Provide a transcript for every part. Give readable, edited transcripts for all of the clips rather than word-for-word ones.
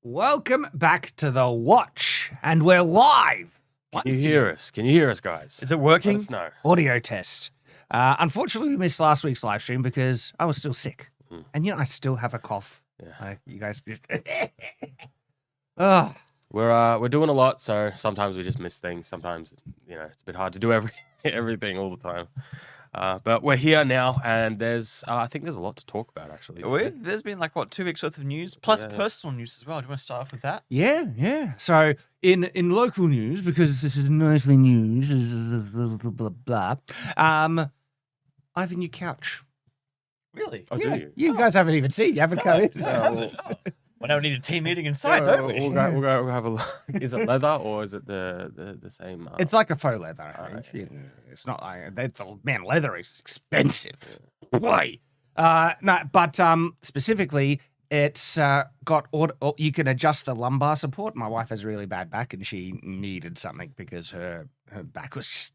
Welcome back to The Watch, and we're live. Can you hear us? Can you hear us, guys? Is it working? Let us know. Audio test. Unfortunately, we missed last week's live stream because I was still sick. And, I still have a cough. Yeah. You guys... Ugh. We're doing a lot, so sometimes we just miss things. Sometimes, it's a bit hard to do everything all the time. But we're here now, and I think there's a lot to talk about, actually. There's been 2 weeks worth of news, plus personal news as well. Do you want to start off with that? Yeah. So, in local news, because this is mostly news, blah, blah, blah, I have a new couch. Really? Oh, do you? You guys haven't even seen. You haven't come in. We don't need a team meeting inside, don't we? We'll go have a look. Is it leather or is it the same? It's like a faux leather, I think. It's not like... Man, leather is expensive. Boy. No, but specifically, it's got... You can adjust the lumbar support. My wife has really bad back, and she needed something because her back was just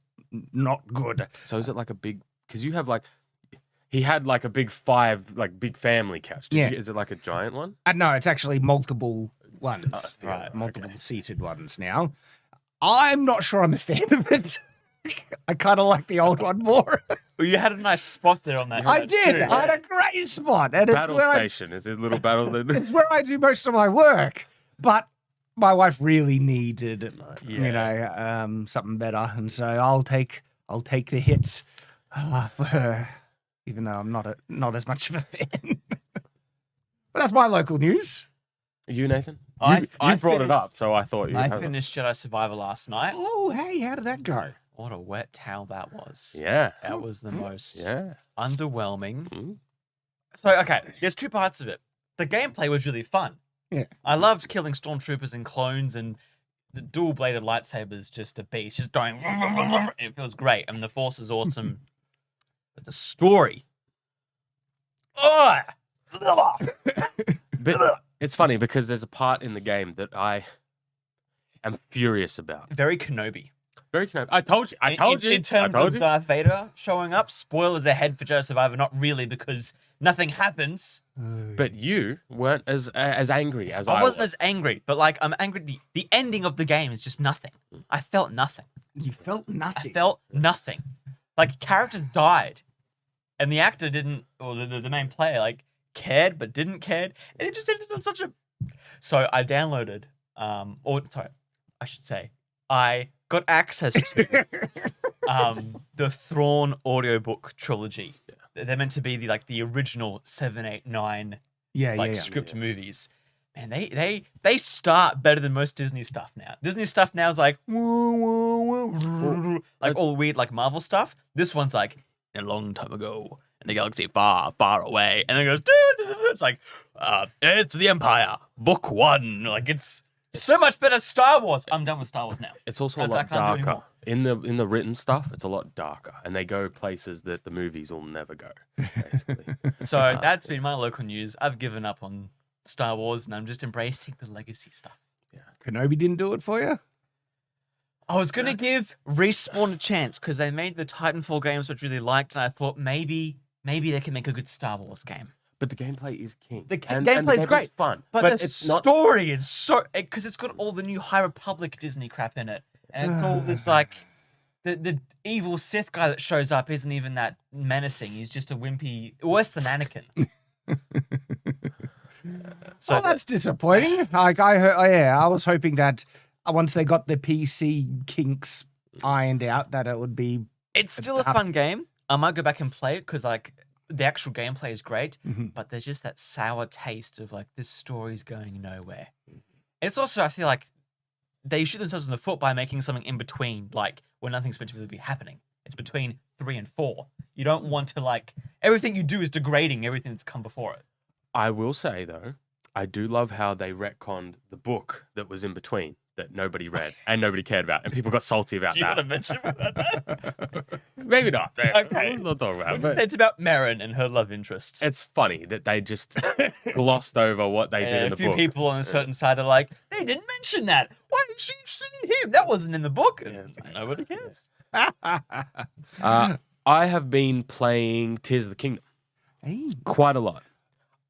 not good. So is it like a big... Because you have He had a big big family couch. Is it like a giant one? No, it's actually multiple ones. Multiple seated ones now. I'm not sure I'm a fan of it. I kind of like the old one more. Well, you had a nice spot there on that. I did. I had a great spot. And Battle station. Is it a little battle? It's where I do most of my work. But my wife really needed, something better. And so I'll take the hits for her. Even though I'm not as much of a fan. But that's my local news. You, Nathan? I brought it up, so I thought you I finished Jedi Survivor last night. Oh, hey, how did that go? What a wet towel that was. Yeah. That was the most underwhelming. Mm. So, okay, there's 2 parts of it. The gameplay was really fun. Yeah. I loved killing stormtroopers and clones, and the dual-bladed lightsabers just a beast. Just going... It feels great. I mean, the Force is awesome. But the story. But it's funny because there's a part in the game that I am furious about. Very Kenobi. Very Kenobi. I told you. In terms of Darth Vader showing up, spoilers ahead for Jedi Survivor. Not really, because nothing happens. But you weren't as angry as I was. I wasn't as angry, but I'm angry. The ending of the game is just nothing. I felt nothing. You felt nothing. I felt nothing. Characters died, and the actor didn't, or the main player, cared but didn't care, and it just ended on such a... So I downloaded, I got access to the Thrawn audiobook trilogy. They're meant to be the original 7, 8, 9 script movies. Man, they start better than most Disney stuff now. Disney stuff now is all weird Marvel stuff. This one's a long time ago in the galaxy far, far away, and then it goes it's the Empire, Book 1. It's so much better. Star Wars. I'm done with Star Wars now. It's also a lot darker in the written stuff. It's a lot darker, and they go places that the movies will never go. Basically, so that's been my local news. I've given up on Star Wars, and I'm just embracing the legacy stuff. Yeah. Kenobi didn't do it for you? I was going to give Respawn a chance because they made the Titanfall games, which I really liked, and I thought maybe they can make a good Star Wars game. But the gameplay is king. The gameplay is great. Fun. But the story is so... Because it's got all the new High Republic Disney crap in it. And it's all this, the evil Sith guy that shows up isn't even that menacing. He's just a wimpy... Worse than Anakin. So that's disappointing. I was hoping that once they got the PC kinks ironed out, that it would be... It's still a fun game. I might go back and play it because, the actual gameplay is great, but there's just that sour taste of, this story's going nowhere. And it's also, I feel like, they shoot themselves in the foot by making something in between, when nothing's meant to really be happening. It's between 3 and 4. You don't want to, everything you do is degrading everything that's come before it. I will say, though, I do love how they retconned the book that was in between that nobody read and nobody cared about, and people got salty about that. Do you want to mention about that? Maybe not. Okay. We'll talk about it. But it's about Merrin and her love interest. it's funny that they just glossed over what they did in the book. A few book. people on a certain side are like, they didn't mention that. Why did she see him? That wasn't in the book. Nobody cares. I have been playing Tears of the Kingdom Hey. quite a lot.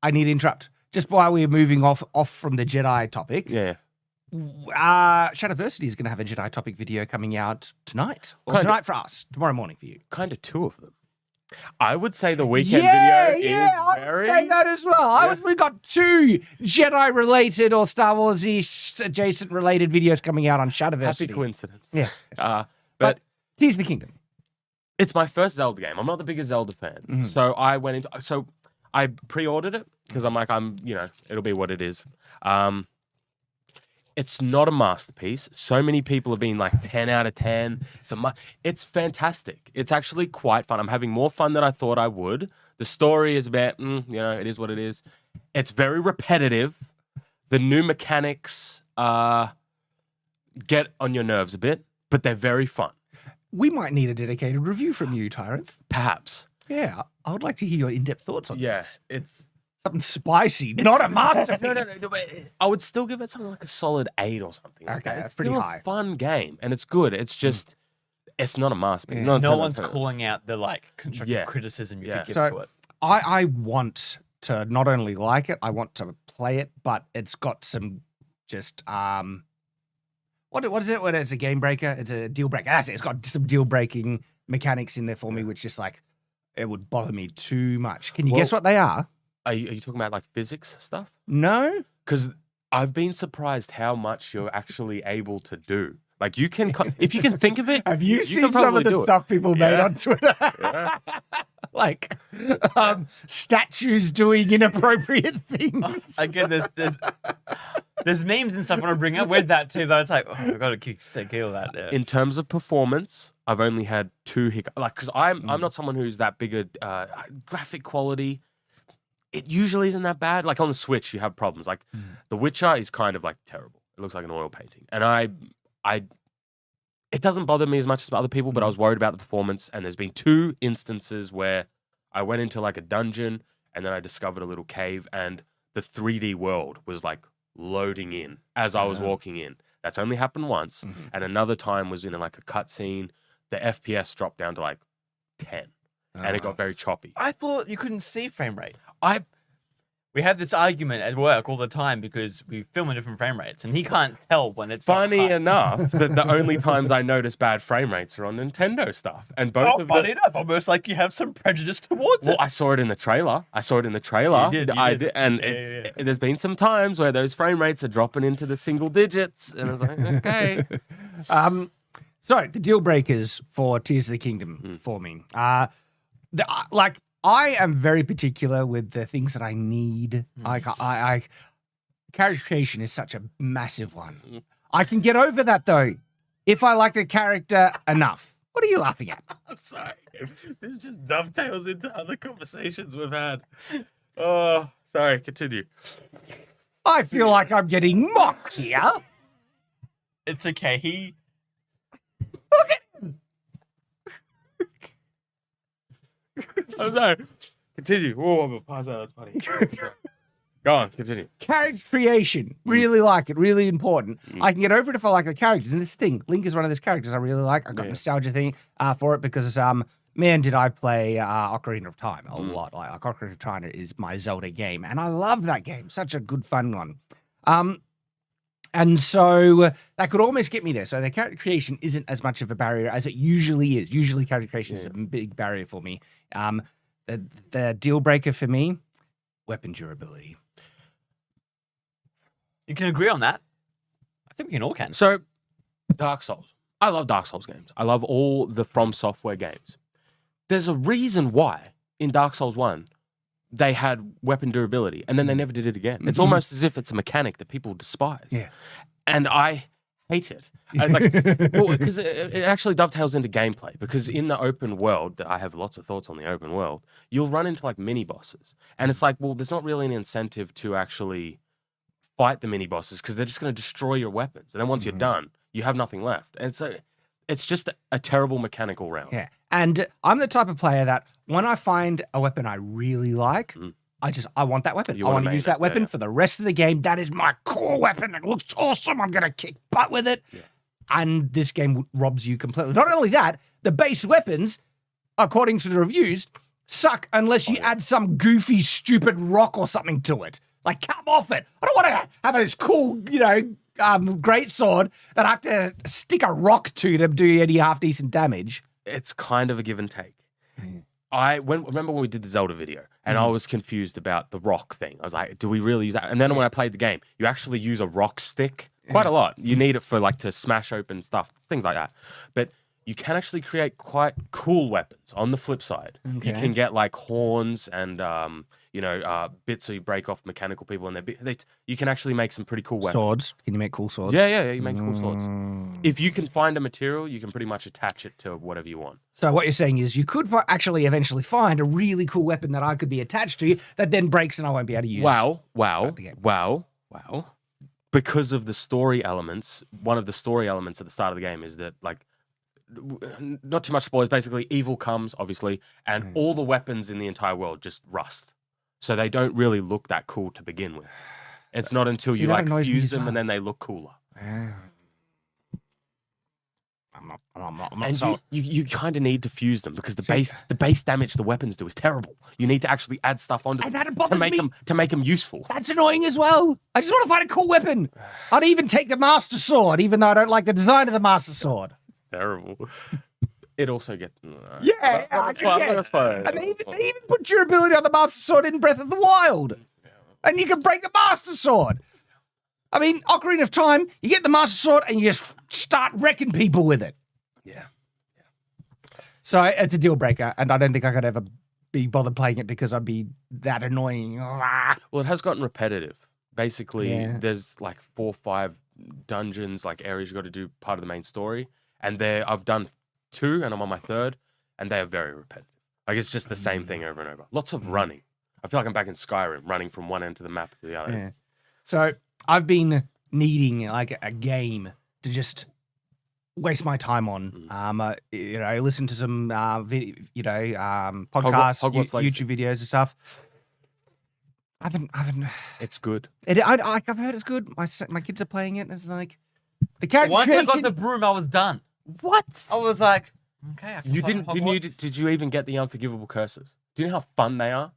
I need to interrupt. just while we're moving off from the Jedi topic, Yeah. Shadiversity is going to have a Jedi topic video coming out tonight. Or tonight for us, tomorrow morning for you. Kind of two of them. I would say the weekend video is I very... would say that as well. We got 2 Jedi-related or Star Wars-ish adjacent related videos coming out on Shadiversity. Happy coincidence. Yes. But Tears the Kingdom. it's my first Zelda game. I'm not the biggest Zelda fan. So I went into... So I pre-ordered it because I'm like, it'll be what it is. It's not a masterpiece. So many people have been like 10 out of 10. It's fantastic. It's actually quite fun. I'm having more fun than I thought I would. The story is about, it is what it is. It's very repetitive. The new mechanics get on your nerves a bit, but they're very fun. We might need a dedicated review from you, Tyranth. Perhaps. Yeah, I would like to hear your in-depth thoughts on this. It's... Something spicy, not a masterpiece. No, I would still give it something like a solid 8 or something. Okay, It's that's pretty still high. a fun game, and it's good. It's just, it's not a masterpiece. Yeah. Not a No 10 one's out of 10. calling out the like constructive Yeah. criticism you Yeah. could give So- to it. I want to not only like it, I want to play it, but it's got some just what is it when it's a game breaker? It's a deal breaker. That's it. It's got some deal breaking mechanics in there for me, which just like it would bother me too much. Can you guess Well- what they are? Are you talking about like physics stuff? No. Because I've been surprised how much you're actually able to do. Like you can, if you can think of it. Have you, can seen some probably of the do it. stuff people made Yeah. on Twitter? Yeah. Like statues doing inappropriate things. Again, there's memes and stuff I want to bring up with that too, but it's like, I've got to take care of that. Yeah. In terms of performance, I've only had 2 hiccups. Like, because I'm not someone who's that big a graphic quality. It usually isn't that bad. Like on the Switch, you have problems. Like The Witcher is kind of like terrible. It looks like an oil painting, and it doesn't bother me as much as other people. But I was worried about the performance, and there's been 2 instances where I went into like a dungeon, and then I discovered a little cave, and the 3D world was like loading in as I was walking in. That's only happened once, and another time was in like a cutscene. The FPS dropped down to like 10, and it got very choppy. I thought you couldn't see frame rate. We have this argument at work all the time because we film in different frame rates, and he can't tell when it's not Funny high. enough, that the only times I notice bad frame rates are on Nintendo stuff, and both of funny them. enough, almost like you have some prejudice towards Well, it. I saw it in the trailer. You did, you did. And Yeah. there's been some times where those frame rates are dropping into the single digits, and I was like, okay. So the deal breakers for Tears of the Kingdom for me. I am very particular with the things that I need. Character creation is such a massive one. I can get over that though, if I like the character enough. What are you laughing at? I'm sorry. This just dovetails into other conversations we've had. Oh, sorry. Continue. I feel like I'm getting mocked here. It's okay. Look at Oh no. Continue. Oh, I'm gonna pause out. That's funny. Go on. Continue. character creation. Really like it. Really important. I can get over it if I like the characters. And this thing, Link is one of those characters I really like. I got nostalgia thing for it because man, did I play Ocarina of Time a lot. Like Ocarina of Time is my Zelda game, and I love that game. Such a good, fun one. And so that could almost get me there. So the character creation isn't as much of a barrier as it usually is. Usually character creation is a big barrier for me. The deal breaker for me, weapon durability. You can agree on that. I think we can all can. So, Dark Souls. I love Dark Souls games. I love all the From Software games. There's a reason why in Dark Souls 1 they had weapon durability and then they never did it again. It's almost as if it's a mechanic that people despise. Yeah. And I hate it. Because it actually dovetails into gameplay. Because in the open world, I have lots of thoughts on the open world, you'll run into like mini bosses. And it's like, well, there's not really an incentive to actually fight the mini bosses because they're just going to destroy your weapons. And then once you're done, you have nothing left. And so it's just a terrible mechanical round. Yeah. And I'm the type of player that when I find a weapon I really like, I want that weapon. You I wanna want to main use it. that weapon Yeah. for the rest of the game. That is my core weapon. It looks awesome. I'm going to kick butt with it. Yeah. And this game robs you completely. Not only that, the base weapons, according to the reviews, suck unless you add some goofy, stupid rock or something to it. Like, come off it. I don't want to have this cool, great sword that I have to stick a rock to do any half decent damage. It's kind of a give and take. Remember when we did the Zelda video and I was confused about the rock thing. I was like, do we really use that? And then when I played the game, you actually use a rock stick quite a lot. You need it for like to smash open stuff, things like that. But you can actually create quite cool weapons on the flip side. Okay. You can get like horns and, bits so you break off mechanical people and you can actually make some pretty cool weapons. Swords. Can you make cool swords? Yeah, you make cool swords. If you can find a material, you can pretty much attach it to whatever you want. So what you're saying is you could actually eventually find a really cool weapon that I could be attached to that then breaks and I won't be able to use. Wow. Because of the story elements, one of the story elements at the start of the game is that, like, not too much spoilers, basically evil comes, obviously, and all the weapons in the entire world just rust. So they don't really look that cool to begin with. It's not until you like fuse them and then they look cooler. I'm not And sold. you kind of need to fuse them because the base damage the weapons do is terrible. You need to actually add stuff onto And them that bothers me. to make them useful. That's annoying as well. I just want to find a cool weapon. I'd even take the Master Sword, even though I don't like the design of the Master Sword. Terrible. It also gets That's fine. And they even put durability on the Master Sword in Breath of the Wild. And you can break the Master Sword. I mean, Ocarina of Time, you get the Master Sword and you just start wrecking people with it. Yeah. So it's a deal breaker, and I don't think I could ever be bothered playing it because I'd be that annoying. Well, it has gotten repetitive. Basically, Yeah. there's like 4 or 5 dungeons, like areas you got to do part of the main story. And I've done 2 and I'm on my 3rd, and they are very repetitive. Like it's just the same thing over and over. Lots of running. I feel like I'm back in Skyrim, running from one end to the map to the other. Yeah. So I've been needing like a game to just waste my time on. Listen to some podcasts, Hogwarts Legacy. YouTube videos and stuff. I haven't. It's good. I've heard it's good. My kids are playing it, and it's like the character Once I got creation. the broom, I was done. What? I was like, okay, I can You find Hogwarts. did you even get the unforgivable curses? Do you know how fun they are?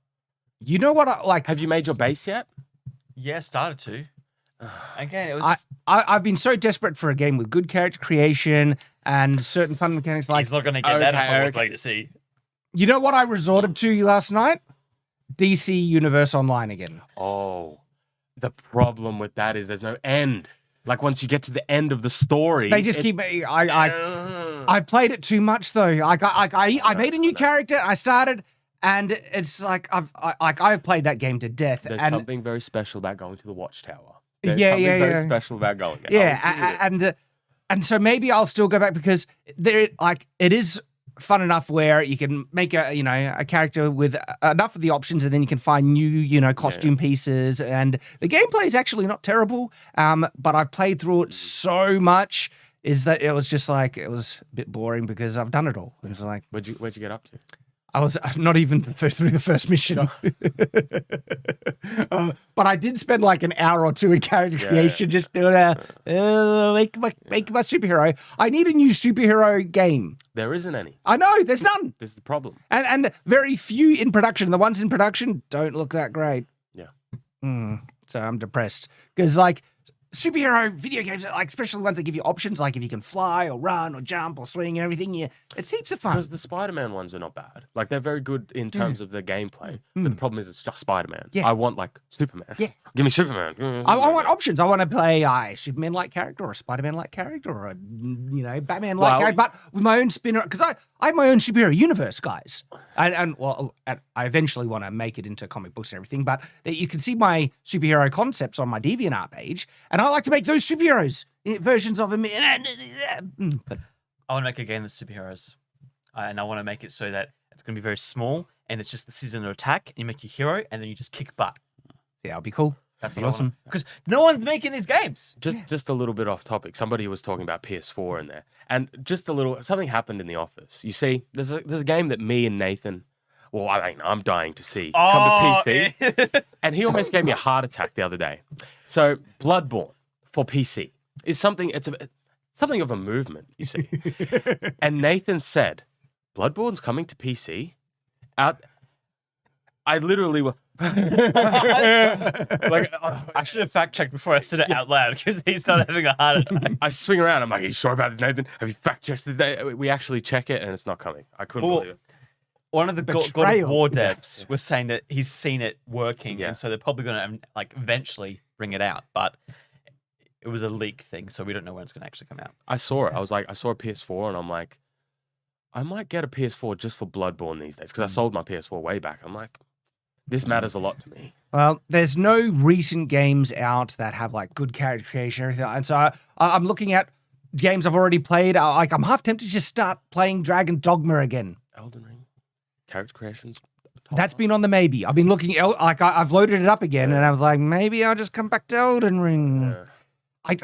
You know what I like? Have you made your base yet? Yeah, started to. Again, it was just... I've been so desperate for a game with good character creation and certain fun mechanics. Like, He's not going to get that in Okay, Hogwarts okay. Legacy. you know what I resorted to last night? DC Universe Online again. Oh, the problem with that is there's no end. Like once you get to the end of the story, They just keep. I played it too much though. I made a new character. I started, and it's like I've played that game to death. There's and something very special about going to the Watchtower. There's Yeah, something yeah, very yeah. special about going there. yeah, and so maybe I'll still go back because it is fun enough where you can make a character with enough of the options, and then you can find new costume pieces, and the gameplay is actually not terrible. But I've played through it so much is that it was just like it was a bit boring because I've done it all. It was like Where'd you get up to? I was not even through the first mission. But I did spend like an hour or two in character creation just doing make my superhero. I need a new superhero game. There isn't any. I know, there's none. This is the problem. And very few in production. The ones in production don't look that great. Yeah. So I'm depressed. Because like superhero video games, like especially ones that give you options, like if you can fly or run or jump or swing and everything, it's heaps of fun. Because the Spider-Man ones are not bad. Like they're very good in terms of the gameplay. But the problem is it's just Spider-Man. Yeah. I want like Superman. Yeah. Give me Superman. I want options. I want to play a Superman-like character or a Spider-Man-like character or a Batman-like Well, character, but with my own spin. Because I have my own superhero universe, guys. And I eventually want to make it into comic books and everything. But you can see my superhero concepts on my DeviantArt page, and I like to make those superheroes versions of them. But I want to make a game of superheroes. And I want to make it so that it's going to be very small, and it's just the season of attack, and you make your hero, and then you just kick butt. yeah, that'll be cool. That's Be what awesome. Because no one's making these games. Just a little bit off topic. Somebody was talking about PS4 in there, and just a little something happened in the office. You see, there's a game that me and Nathan, well, I mean, I'm dying to see come to PC, and he almost gave me a heart attack the other day. So, Bloodborne for PC is something. It's something of a movement, you see. And Nathan said, "Bloodborne's coming to PC." I literally Like, I should have fact checked before I said it out loud because he started having a heart attack. I swing around. I'm like, "Are you sure about this, Nathan? Have you fact checked this?" We actually check it, and it's not coming. I couldn't Well, believe it. One of the God of Betrayal. War devs was saying that he's seen it working, Yeah. and so they're probably going to like eventually bring it out. But it was a leak thing, so we don't know when it's going to actually come out. I saw it. I was like, I saw a PS4, and I'm like, I might get a PS4 just for Bloodborne these days because I sold my PS4 way back. I'm like, this matters a lot to me. Well, there's no recent games out that have like good character creation and everything. And so I'm looking at games I've already played. I'm half tempted to just start playing Dragon Dogma again. Elden Ring, character creations. That's been on the maybe. I've been looking, I've loaded it up again and I was like, maybe I'll just come back to Elden Ring. Yeah.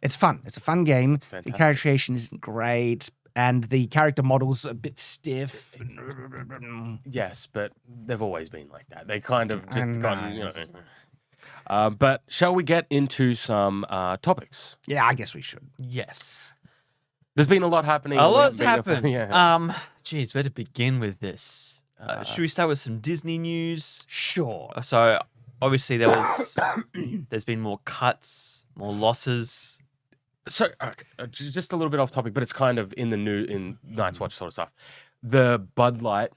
It's fun. It's a fun game. The fantastic. character creation isn't great. And the character model's a bit stiff. Yes, but they've always been like that. They kind of I just know. gotten, you know. But shall we get into some topics? Yeah, I guess we should. Yes, There's been a lot happening. a We lot's haven't been- happened. Yeah. Geez, where to begin with this? Should we start with some Disney news? Sure. So obviously there's been more cuts, more losses. So, just a little bit off topic, but it's kind of in Night's Watch sort of stuff. The Bud Light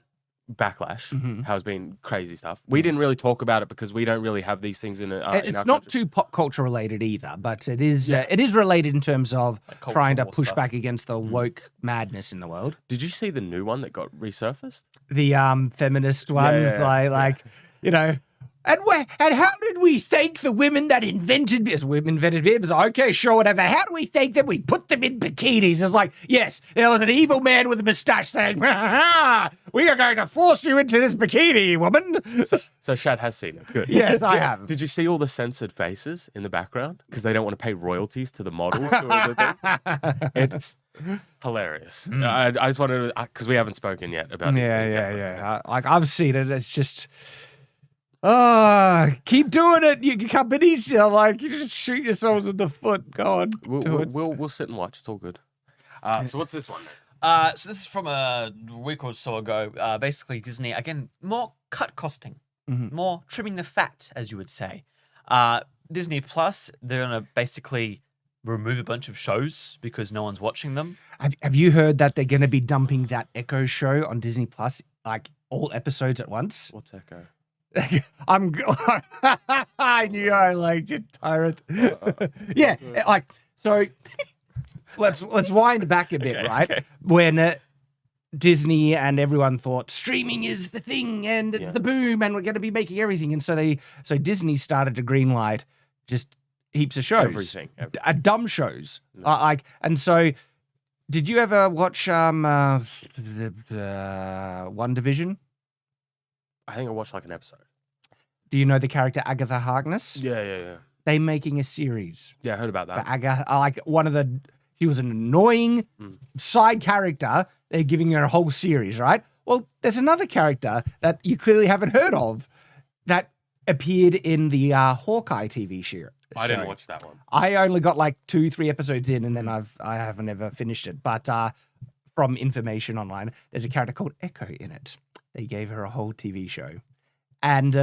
backlash has been crazy stuff. We didn't really talk about it because we don't really have these things in our It's in our not country. too pop culture related either, but it is related in terms of Like trying to cultural push stuff. back against the woke madness in the world. Did you see the new one that got resurfaced? The feminist one, yeah. you know. And how did we thank the women that invented this? Women invented bibs. Okay, sure, whatever. How do we thank them? We put them in bikinis. It's like, yes, there was an evil man with a mustache saying, "Ha, ha, we are going to force you into this bikini, woman." So Shad has seen it. Good. Yes, I have. Did you see all the censored faces in the background? Because they don't want to pay royalties to the models. Or the thing. It's hilarious. I just wanted to, because we haven't spoken yet about these things. yet. Like, I've seen it. It's just, keep doing it, you companies. You just shoot yourselves in the foot. Go on, do it. We'll sit and watch. It's all good. So what's this one then? So this is from a week or so ago. Basically, Disney, again, more cut costing, more trimming the fat, as you would say. Disney Plus, they're going to basically remove a bunch of shows because no one's watching them. Have you heard that they're going to be dumping that Echo show on Disney Plus, like all episodes at once? What's Echo? I knew I liked you, Tyranth. Yeah, like, so let's wind back a bit, Okay, right? okay. When Disney and everyone thought streaming is the thing and it's Yeah. the boom and we're going to be making everything, and so Disney started to greenlight just heaps of shows, Everything. dumb shows, and so. Did you ever watch One Division? I think I watched like an episode. Do you know the character Agatha Harkness? Yeah. They making a series. Yeah, I heard about For that. Agatha, she was an annoying side character. They're giving her a whole series, right? Well, there's another character that you clearly haven't heard of that appeared in the Hawkeye TV show. I didn't watch that one. I only got like 2-3 episodes in, and then I haven't ever finished it. But from information online, there's a character called Echo in it. They gave her a whole TV show, and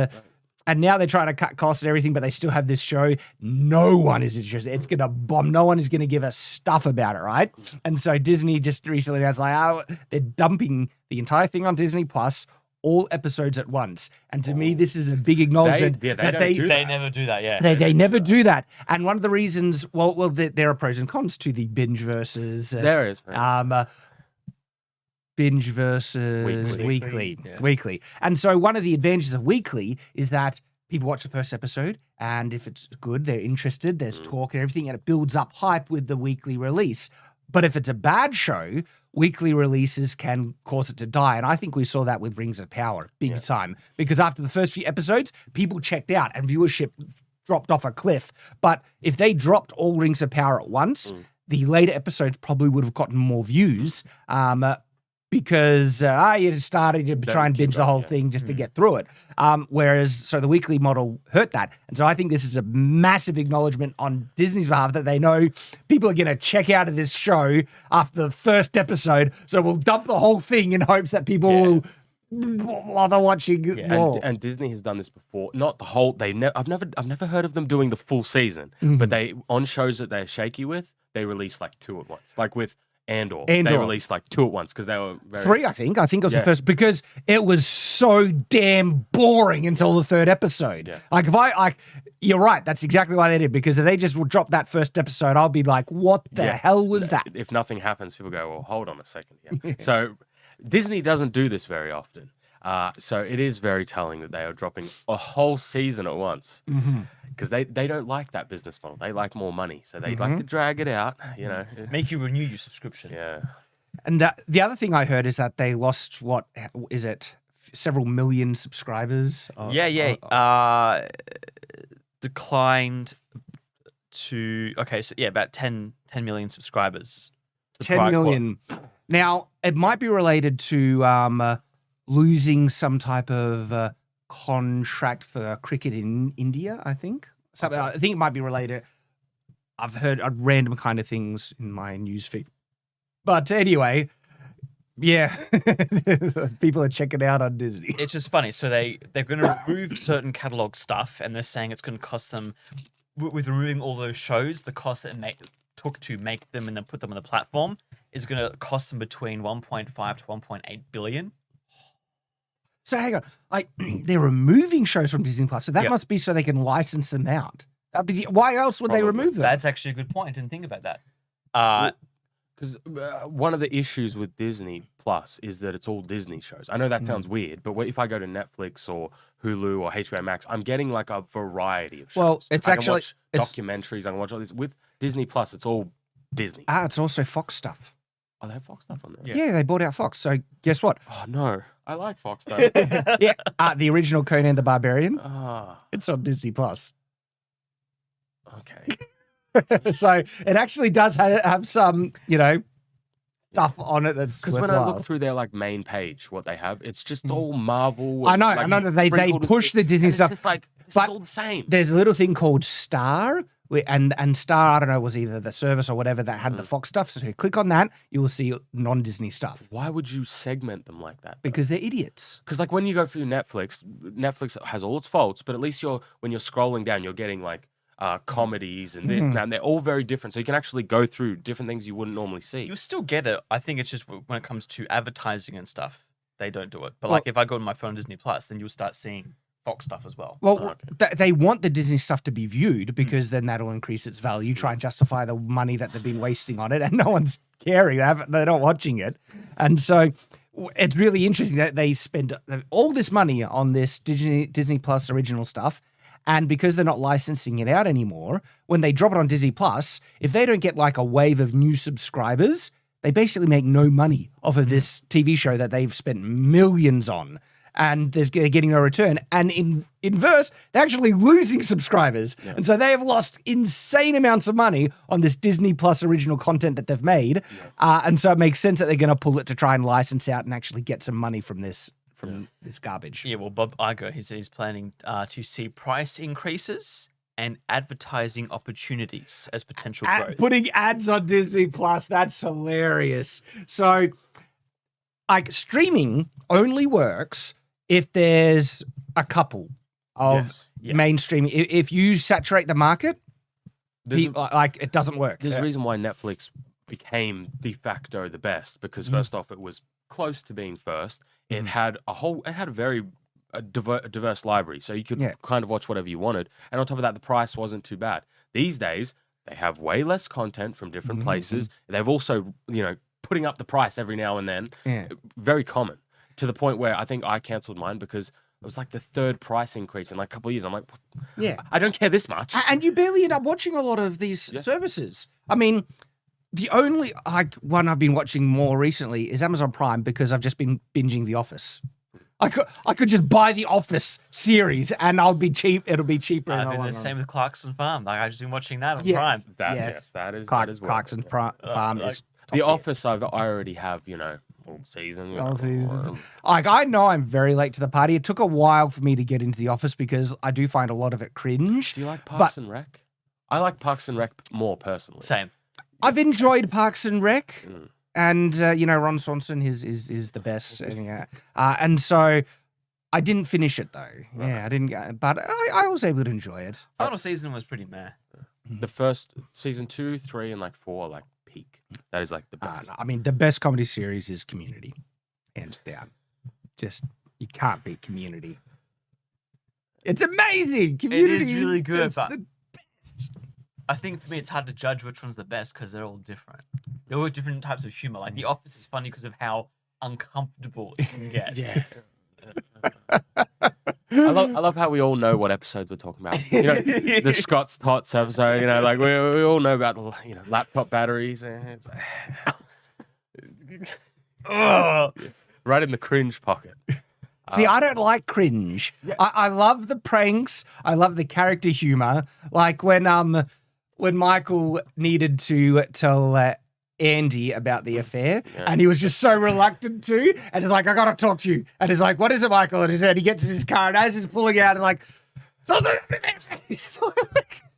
now they're trying to cut costs and everything, but they still have this show. No one is interested. It's gonna bomb. No one is gonna give a stuff about it, right? And so Disney just recently was like, they're dumping the entire thing on Disney Plus. All episodes at once. And to me, this is a big acknowledgement They that don't do They that. never do that, yeah. they never do that. And one of the reasons, well, there are pros and cons to the binge versus There is. binge versus Weekly. weekly. And so one of the advantages of weekly is that people watch the first episode, and if it's good, they're interested. There's talk and everything, and it builds up hype with the weekly release. But if it's a bad show, weekly releases can cause it to die. And I think we saw that with Rings of Power big time. Because after the first few episodes, people checked out and viewership dropped off a cliff. But if they dropped all Rings of Power at once, the later episodes probably would have gotten more views because you started to try and binge the whole thing just to get through it. So the weekly model hurt that. And so I think this is a massive acknowledgement on Disney's behalf that they know people are going to check out of this show after the first episode. So we'll dump the whole thing in hopes that people will while they're watching more. And Disney has done this before. Not the whole. I've never heard of them doing the full season. But they on shows that they're shaky with, they release like 2 at once. Like with Andor. They released like 2 at once because they were very 3, I think. I think it was the first because it was so damn boring until the 3rd episode. Yeah. Like you're right. That's exactly why they did because if they just would drop that first episode, I'll be like, what the hell was that? If nothing happens, people go, well, hold on a second here. So Disney doesn't do this very often. So it is very telling that they are dropping a whole season at once because they don't like that business model. They like more money. So they like to drag it out, you know. Make you renew your subscription. Yeah. And the other thing I heard is that they lost, what is it, several million subscribers? Declined to, about 10 million subscribers. 10 million. Now, it might be related to losing some type of contract for cricket in India, I think. I think it might be related. I've heard random kind of things in my newsfeed. But anyway, yeah, people are checking out on Disney. It's just funny. So they're going to remove certain catalog stuff, and they're saying it's going to cost them, with removing all those shows, the cost that it took to make them and then put them on the platform is going to cost them between 1.5 to 1.8 billion. So hang on, like they're removing shows from Disney Plus, so that must be so they can license them out. Why else would they remove them? That's actually a good point. I didn't think about that. Because one of the issues with Disney Plus is that it's all Disney shows. I know that sounds weird, but if I go to Netflix or Hulu or HBO Max, I'm getting like a variety of shows. Well, it's I can watch documentaries. I can watch all this. With Disney Plus, it's all Disney. It's also Fox stuff. Oh, they have Fox stuff on there? Yeah, they bought out Fox. So guess what? Oh, no. I like Fox stuff. The original Conan the Barbarian. Ah, It's on Disney Plus. okay. So it actually does have some, stuff on it that's because when I look through their like main page, what they have, it's just all Marvel. I know that they push the Disney stuff. It's just like it's all the same. There's a little thing called Star. And Star, I don't know, was either the service or whatever that had the Fox stuff. So if you click on that, you will see non-Disney stuff. Why would you segment them like that? Though? Because they're idiots. Because like when you go through Netflix has all its faults, but at least when you're scrolling down, you're getting like comedies and this and that, and they're all very different. So you can actually go through different things you wouldn't normally see. You still get it. I think it's just when it comes to advertising and stuff, they don't do it. But like if I go to my phone Disney Plus, then you'll start seeing Fox stuff as well. Well, they want the Disney stuff to be viewed because then that'll increase its value. Try and justify the money that they've been wasting on it, and no one's caring. They're not watching it, and so it's really interesting that they spend all this money on this Disney Plus original stuff, and because they're not licensing it out anymore, when they drop it on Disney Plus, if they don't get like a wave of new subscribers, they basically make no money off of this TV show that they've spent millions on. And they're getting no return. And in inverse, they're actually losing subscribers. Yeah. And so they have lost insane amounts of money on this Disney Plus original content that they've made. Yeah. And so it makes sense that they're going to pull it to try and license out and actually get some money from this garbage. Yeah, well, Bob Iger, he's planning to see price increases and advertising opportunities as potential growth. Putting ads on Disney Plus, that's hilarious. So, like, streaming only works if there's a couple of mainstream. If you saturate the market, it doesn't work. There's a reason why Netflix became de facto the best, because first off, it was close to being first. It had a very diverse library, so you could kind of watch whatever you wanted. And on top of that, the price wasn't too bad. These days, they have way less content from different places. They've also, putting up the price every now and then. Yeah. Very common. To the point where I think I cancelled mine because it was like the 3rd price increase in like a couple of years. I'm like, I don't care this much. And you barely end up watching a lot of these services. I mean, the only one I've been watching more recently is Amazon Prime because I've just been binging The Office. I could just buy the Office series and I'll be cheap. It'll be cheaper. I've been the same with Clarkson Farm. Like I've just been watching that on Prime. That is Clarkson Farm is The Office. I already have all season. Like I know I'm very late to the party. It took a while for me to get into The Office because I do find a lot of it cringe. Do you like Parks and Rec? I like Parks and Rec more personally. Same. I've enjoyed Parks and Rec. and Ron Swanson is the best. And so I didn't finish it though. Yeah, I didn't get, but I was able to enjoy it. Final season was pretty meh. The first season 2, 3, and 4 peak. That is the best. I mean, the best comedy series is Community, hands down. Just you can't beat Community. It's amazing. Community is really good, just but the best. I think for me it's hard to judge which one's the best because they're all different. They're all different types of humor. Like The Office is funny because of how uncomfortable it can get. Yeah. I love how we all know what episodes we're talking about. The Scott's Tots episode. We all know about the laptop batteries. And it's right in the cringe pocket. See, I don't like cringe. Yeah. I love the pranks. I love the character humor. Like when Michael needed to tell Andy about the affair, and he was just so reluctant to, and he's like, I gotta talk to you. And he's like, what is it, Michael? And he gets in his car, and as he's pulling out, he's like,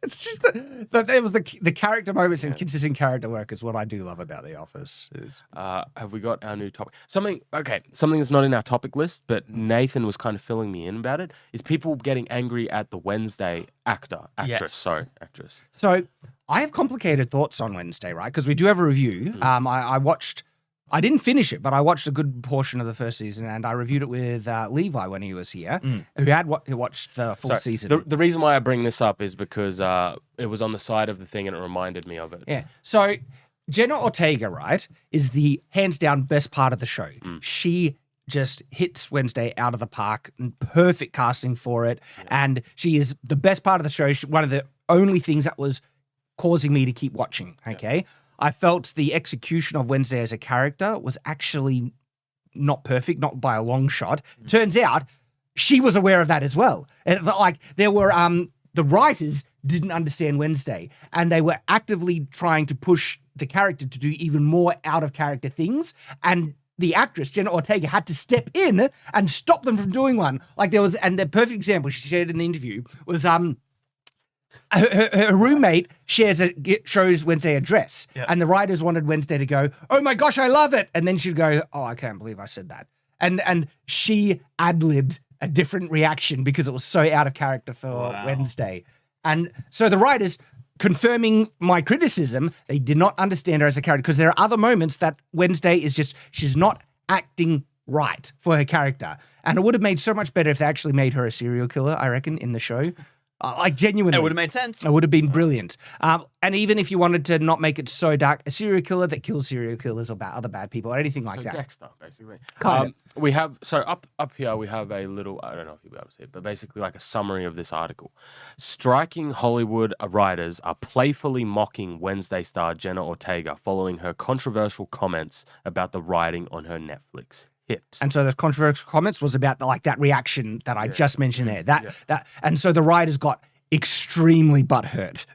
it's just the character moments and consistent character work is what I do love about The Office. Have we got our new topic? Something that's not in our topic list, but Nathan was kind of filling me in about it, is people getting angry at the Wednesday actress. So I have complicated thoughts on Wednesday, right? Because we do have a review. I didn't finish it, but I watched a good portion of the first season, and I reviewed it with Levi when he was here, who watched the full season. The reason why I bring this up is because it was on the side of the thing, and it reminded me of it. Yeah. So Jenna Ortega, right, is the hands down best part of the show. She just hits Wednesday out of the park, and perfect casting for it, and she is the best part of the show. One of the only things that was causing me to keep watching. Okay. Yeah. I felt the execution of Wednesday as a character was actually not perfect, not by a long shot. Turns out she was aware of that as well. And there were the writers didn't understand Wednesday, and they were actively trying to push the character to do even more out of character things. And the actress, Jenna Ortega, had to step in and stop them from doing one. And the perfect example she shared in the interview was her roommate shows Wednesday a dress, and the writers wanted Wednesday to go, oh my gosh, I love it. And then she'd go, oh, I can't believe I said that. And she ad-libbed a different reaction because it was so out of character for Wednesday. And so the writers, confirming my criticism, they did not understand her as a character, because there are other moments that Wednesday is just, she's not acting right for her character. And it would have made so much better if they actually made her a serial killer, I reckon, in the show. Genuinely. It would have made sense. It would have been brilliant. And even if you wanted to not make it so dark, a serial killer that kills serial killers or other bad people or anything like that. Dexter, basically. Kind of. We have, so up here, we have a little, I don't know if you'll be able to see it, but basically a summary of this article. Striking Hollywood writers are playfully mocking Wednesday star Jenna Ortega following her controversial comments about the writing on her Netflix hit. And so the controversial comments was about that reaction that I just mentioned there. And so the writers got extremely butthurt,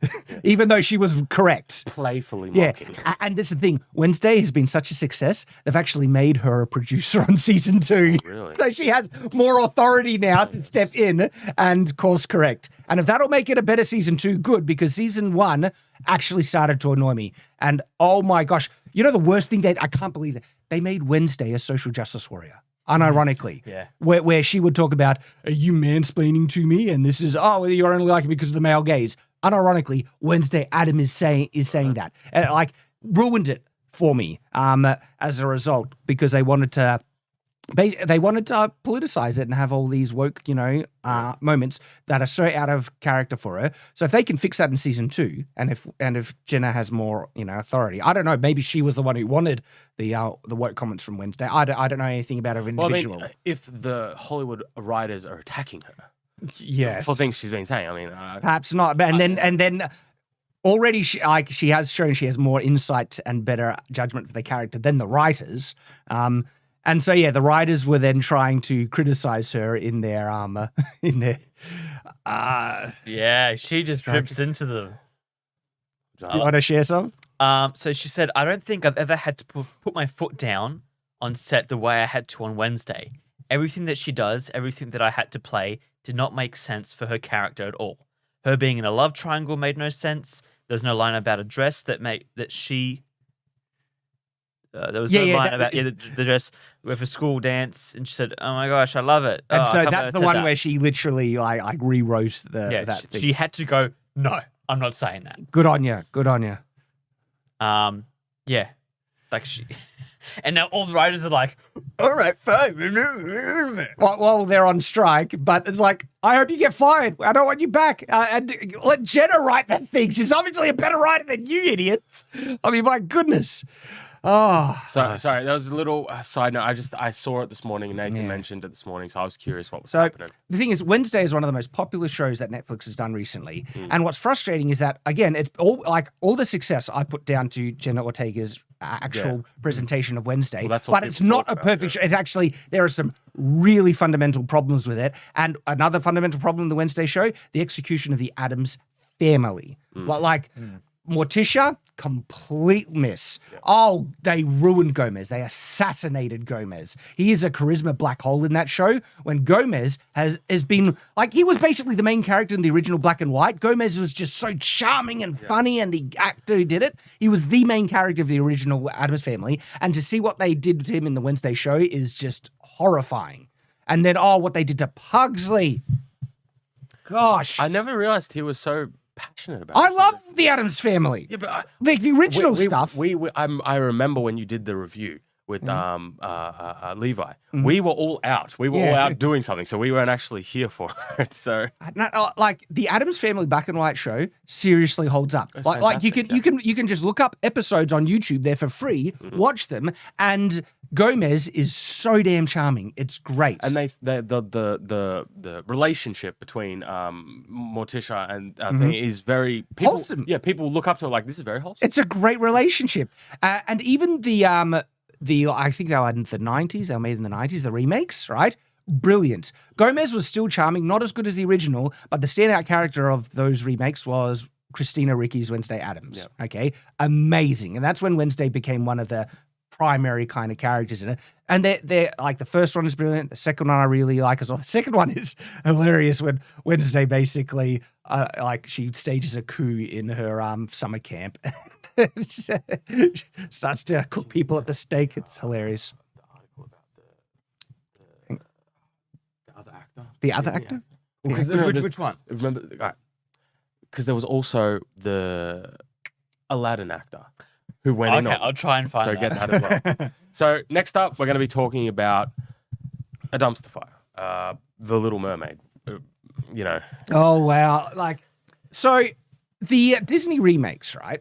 even though she was correct. Playfully mocking. Yeah, and this is the thing. Wednesday has been such a success, they've actually made her a producer on season 2. Really? So she has more authority now to step in and course correct. And if that'll make it a better season 2, good, because season 1 actually started to annoy me. And oh my gosh, the worst thing I can't believe it. They made Wednesday a social justice warrior, unironically. Yeah. Where she would talk about, are you mansplaining to me? And this is, you're only like me because of the male gaze. Unironically, Wednesday Adam is saying that. Ruined it for me as a result, because they wanted to politicize it and have all these woke, moments that are so out of character for her. So if they can fix that in season 2, and if Jenna has more, authority, I don't know. Maybe she was the one who wanted the woke comments from Wednesday. I don't know anything about her individual. Well, if the Hollywood writers are attacking her, yes, for things she's been saying, perhaps not. But and then. Already, she has shown she has more insight and better judgment for the character than the writers. And so, the writers were then trying to criticize her in their she just drips into them. Do you want to share some? So she said, I don't think I've ever had to put my foot down on set the way I had to on Wednesday. Everything that she does, everything that I had to play, did not make sense for her character at all. Her being in a love triangle made no sense. There's no line about a dress that she There was Yeah, no yeah, line that- about the dress with a school dance, and she said, "Oh my gosh, I love it." And Oh, I so can't believe that's I the said one that. where she literally like rewrote yeah, that thing. she had to go. No, I'm not saying that. Good on you. Good on you. Yeah, like she, and now all the writers are like, "All right, fine." Well, they're on strike, but it's like, I hope you get fired. I don't want you back. And let Jenna write that thing. She's obviously a better writer than you idiots. I mean, my goodness. Oh, So sorry, that was a little side note. I saw it this morning. Nathan mentioned it this morning, so I was curious what was happening. The thing is, Wednesday is one of the most popular shows that Netflix has done recently. And what's frustrating is that, again, it's all the success I put down to Jenna Ortega's actual presentation of Wednesday. Well, that's what but it's people not talk a about, perfect show. It's actually, there are some really fundamental problems with it. And another fundamental problem in the Wednesday show, the execution of the Addams family. Morticia, complete miss. Yeah. Oh, they ruined Gomez. They assassinated Gomez. He is a charisma black hole in that show. When Gomez has been, like, he was basically the main character in the original Black and White. Gomez was just so charming and funny, and the actor who did it, he was the main character of the original Addams Family. And to see what they did to him in the Wednesday show is just horrifying. And then, what they did to Pugsley. Gosh. I never realized he was so passionate about I it. love the Addams Family. Yeah, but the original stuff. I remember when you did the review with Levi. We were all out. We were all out doing something, so we weren't actually here for it. So, like the Addams Family Black and White show, seriously holds up. Like you can just look up episodes on YouTube. They're for free. Watch them, and Gomez is so damn charming. It's great. And the relationship between Morticia and thing is very wholesome. Yeah, people look up to it like, this is very wholesome. It's a great relationship, and even the I think they were in the 90s. They were made in the 90s. The remakes, right? Brilliant. Gomez was still charming, not as good as the original, but the standout character of those remakes was Christina Ricci's Wednesday Addams. Yep. Okay, amazing, and that's when Wednesday became one of the primary kind of characters in it. And they're like, the first one is brilliant. The second one I really like as well. The second one is hilarious when Wednesday basically like she stages a coup in her summer camp. Starts to cook people at the stake. It's hilarious. The article about the other actor. The other actor? Which one? Remember, because there was also the Aladdin actor who went in on. I'll try and find So get that as well. So next up, we're going to be talking about a dumpster fire, The Little Mermaid. You know. Oh wow! Like, so the Disney remakes, right?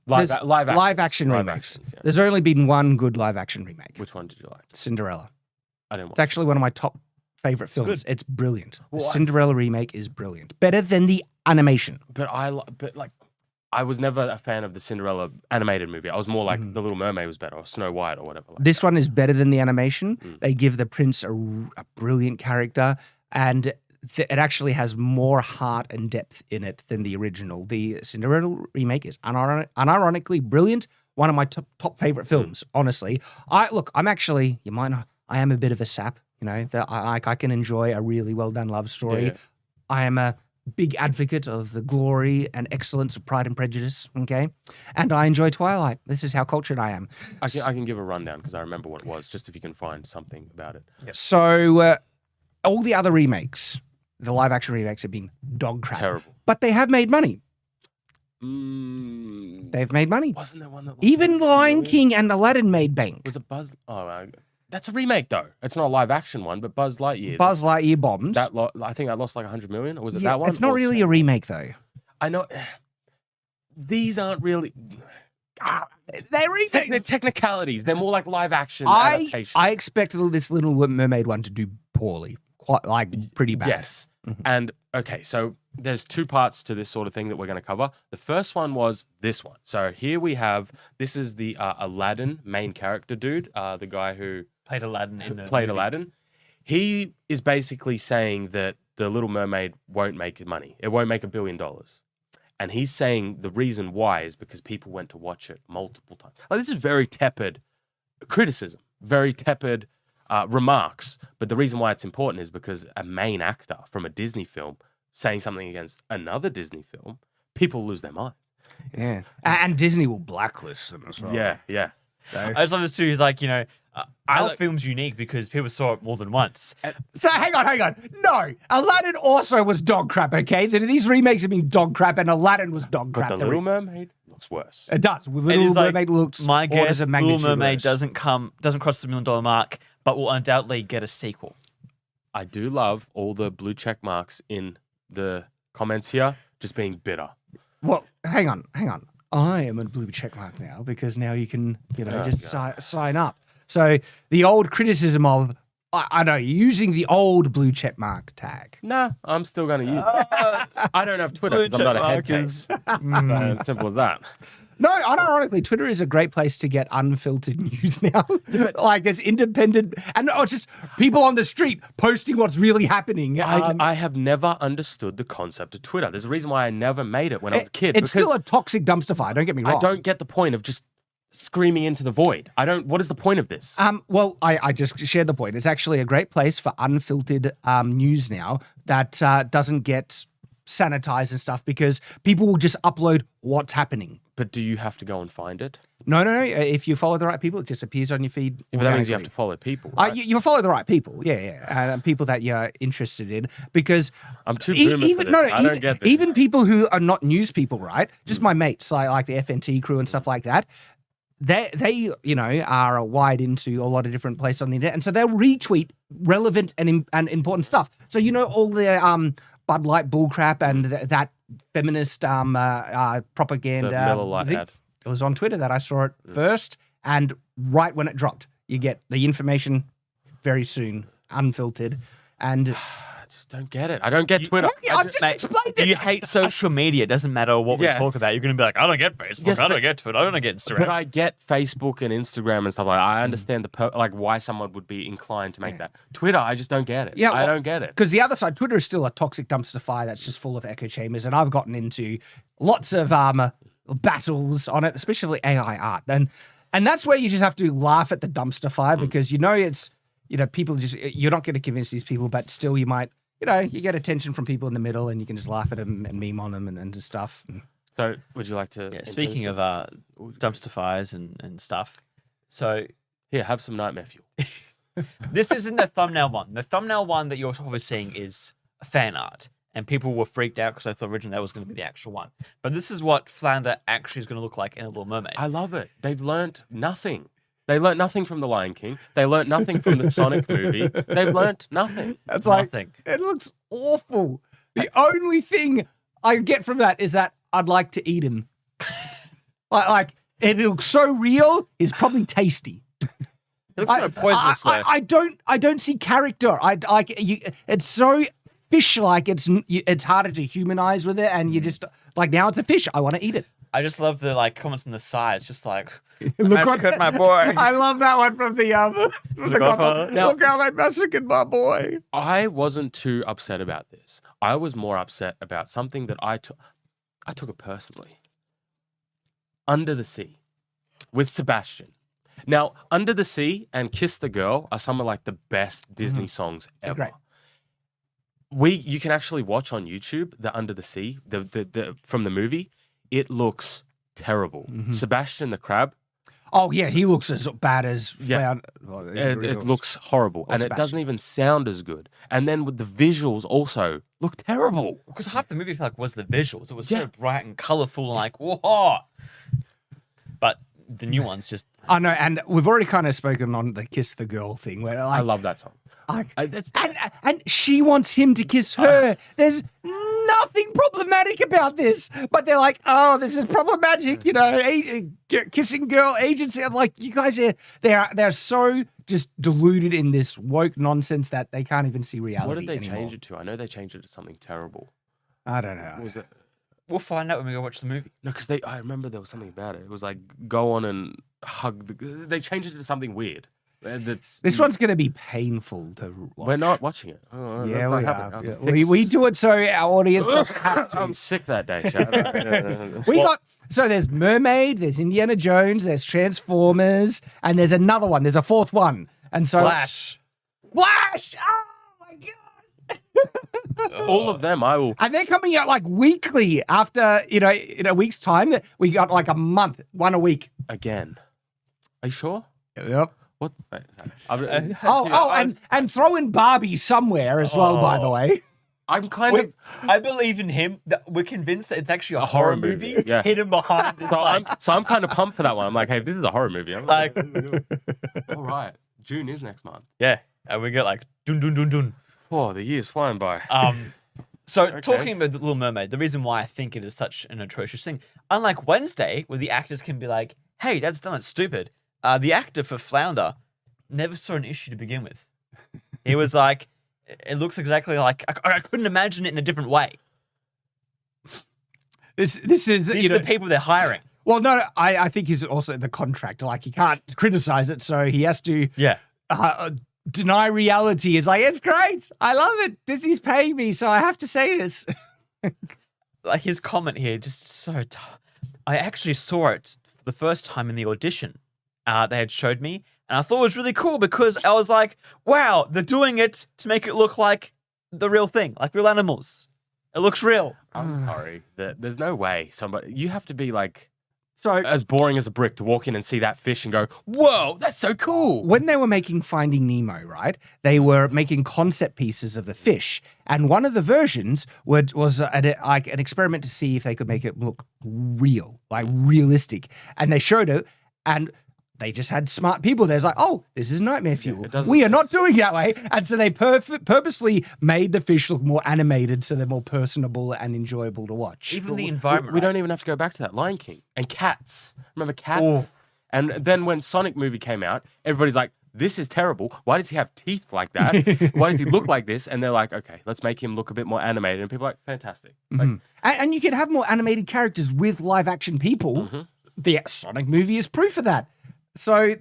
Live action remakes. Yeah. There's only been one good live action remake. Which one did you like? Cinderella. I didn't watch. It's actually one of my top favorite films. It's brilliant. The Well, Cinderella remake is brilliant. Better than the animation. But I was never a fan of the Cinderella animated movie. I was more like The Little Mermaid was better, or Snow White, or whatever. This one is better than the animation. They give the prince a brilliant character, and it actually has more heart and depth in it than the original. The Cinderella remake is unironically brilliant. One of my top favorite films, honestly. I'm actually, you might not, I am a bit of a sap, you know, that I can enjoy a really well done love story. Yeah. I am a big advocate of the glory and excellence of Pride and Prejudice, okay? And I enjoy Twilight. This is how cultured I am. I can give a rundown because I remember what it was, just if you can find something about it. Yep. So all the other remakes, the live action remakes, have been dog crap. Terrible. But they have made money. They've made money. Wasn't there one that even Lion King and Aladdin made bank? Was it Buzz? That's a remake though. It's not a live action one, but Buzz Lightyear. Buzz Lightyear bombed. I think that lost like 100 million. Or was it that one? It's not really a remake though. I know. These aren't really. They're remakes. They're technicalities. They're more like live action adaptations. I expect this Little Mermaid one to do poorly, quite like pretty bad. Yes. And okay, so there's two parts to this sort of thing that we're going to cover. The first one was this one. So here we have, this is the Aladdin main character dude, the guy who played Aladdin in the played movie. Aladdin. He is basically saying that the Little Mermaid won't make money. It won't make $1 billion. And he's saying the reason why is because people went to watch it multiple times. Like, this is very tepid criticism, very tepid remarks. But the reason why it's important is because a main actor from a Disney film saying something against another Disney film, people lose their mind. Yeah. And Disney will blacklist them as well. Yeah, yeah. So, I just love this too. He's like, our like- film's unique because people saw it more than once. so hang on. No, Aladdin also was dog crap. Okay, these remakes have been dog crap, and Aladdin was dog But crap. the Little Mermaid looks worse. It does. It Little is like, Mermaid looks my orders guess, of Little magnitude Mermaid worse. doesn't cross the $1 million mark, but will undoubtedly get a sequel. I do love all the blue check marks in the comments here, just being bitter. Well, hang on. I am a blue check mark now because now you can, sign up. So the old criticism of, I know, using the old blue check mark tag. Nah, I'm still going to use it. I don't have Twitter because I'm not a head case. So as simple as that. No, unironically, Twitter is a great place to get unfiltered news now. Like there's independent, and just people on the street posting what's really happening. I have never understood the concept of Twitter. There's a reason why I never made it when I was a kid. It's still a toxic dumpster fire. Don't get me wrong. I don't get the point of just screaming into the void. What is the point of this? Well, I just shared the point. It's actually a great place for unfiltered news now that doesn't get sanitized and stuff because people will just upload what's happening. But do you have to go and find it? No. If you follow the right people, it just appears on your feed. But that means you have to follow people. Right? You follow the right people, yeah. People that you're interested in, because I'm too boomer for this. I don't get this. Even people who are not news people, right? Just my mates, like the FNT crew and stuff like that. They are wide into a lot of different places on the internet, and so they'll retweet relevant and important stuff. So all the Bud Light bullcrap and that feminist propaganda. The Miller Lite ad. It was on Twitter that I saw it first, and right when it dropped, you get the information very soon, unfiltered, and I just don't get it. I don't get Twitter. I've just explained it. You hate social media. It doesn't matter what we Yes. talk about. You're going to be like, I don't get Facebook. Yes, I but- don't get Twitter. I don't get Instagram. But I get Facebook and Instagram and stuff like that. I understand why someone would be inclined to make that. Twitter, I just don't get it. Yeah, I don't get it. Because the other side, Twitter is still a toxic dumpster fire that's just full of echo chambers, and I've gotten into lots of battles on it, especially AI art, and that's where you just have to laugh at the dumpster fire because it's people just you're not going to convince these people, but still you might you get attention from people in the middle, and you can just laugh at them and meme on them and stuff. So, would you like to? Yeah, speaking of dumpster fires and stuff, so Here, have some nightmare fuel. this isn't the thumbnail one. The thumbnail one that you're probably seeing is fan art. And people were freaked out because I thought originally that was going to be the actual one. But this is what Flounder actually is going to look like in A Little Mermaid. I love it. They've learnt nothing. They learnt nothing from The Lion King. They learnt nothing from the Sonic movie. They've learnt nothing. That's like Nothing. it looks awful. The only thing I get from that is that I'd like to eat him. like it looks so real. It's probably tasty. It looks kind of poisonous though. I don't see character. It's so fish-like. It's harder to humanize with it, and you just now it's a fish. I want to eat it. I just love the comments on the side. It's just like, Look massacred my boy. I love that one from the Godfather. Look how they massacred my boy. I wasn't too upset about this. I was more upset about something that I took it personally. Under the Sea with Sebastian. Now, Under the Sea and Kiss the Girl are some of the best Disney songs ever. Great. You can actually watch on YouTube the Under the Sea, the from the movie. It looks terrible. Sebastian the Crab. Oh yeah, he looks as bad as Yeah. It looks horrible, and it Sebastian. doesn't even sound as good. And then with the visuals also look terrible. because half the movie I feel like was the visuals. It was Yeah. so bright and colorful, and like whoa. But the new one's just I know, and we've already kind of spoken on the kiss the girl thing, where I love that song. That's- and she wants him to kiss her. There's nothing problematic about this, but they're like, oh, this is problematic, kissing girl agency. I'm like, you guys they're so just deluded in this woke nonsense that they can't even see reality. What did they anymore. change it to? I know they changed it to something terrible. I don't know. What was it? we'll find out when we go watch the movie. No, because I remember there was something about it. It was like go on and hug. They changed it to something weird. This one's going to be painful to watch. We're not watching it. Oh, Yeah, that's not we happening. are. I'm Yeah. sick. We do it so our audience doesn't have to. I'm sick that day, Shad. So there's Mermaid, there's Indiana Jones, there's Transformers, and there's another one. There's a fourth one. And so Flash. Flash! Oh my god! All of them, I will. And they're coming out like weekly after, in a week's time. We got like a month, one a week. Again. Are you sure? Yep. What? Wait, And throw in Barbie somewhere as well, by the way. I'm kind of. I believe in him. We're convinced that it's actually a horror horror movie. Yeah. Hidden behind. This, I'm kind of pumped for that one. I'm like, hey, if this is a horror movie, I'm like, all right. June is next month. Yeah, and we get like dun dun dun dun. Oh, the year's flying by. So Okay. talking about the Little Mermaid, the reason why I think it is such an atrocious thing, unlike Wednesday, where the actors can be like, "Hey, that's done. It's stupid." The actor for Flounder never saw an issue to begin with. He was like, "It looks exactly like I couldn't imagine it in a different way." This is These are the people they're hiring. Well, no, I think he's also the contract. Like he can't criticize it, so he has to. Yeah. Deny reality. It's like, it's great. I love it. Disney's paying me, so I have to say this. Like his comment here, just so tough. I actually saw it for the first time in the audition. They had showed me, and I thought it was really cool because I was like, wow, they're doing it to make it look like the real thing, like real animals. It looks real. I'm sorry. There's no way you have to be like So as boring as a brick to walk in and see that fish and go, whoa, that's so cool. when they were making Finding Nemo, right, they were making concept pieces of the fish, and one of the versions was like an experiment to see if they could make it look real, like realistic, and they showed it, and they just had smart people. There's like, oh, this is nightmare fuel. We are not doing it that way, and so they purposely made the fish look more animated, so they're more personable and enjoyable to watch. Even the environment. We don't even have to go back to that. Lion King and Cats. Remember Cats? Oh. And then when Sonic movie came out, everybody's like, this is terrible. Why does he have teeth like that? Why does he look like this? And they're like, okay, let's make him look a bit more animated. And people are like, fantastic. Like, And you can have more animated characters with live action people. The Sonic movie is proof of that. So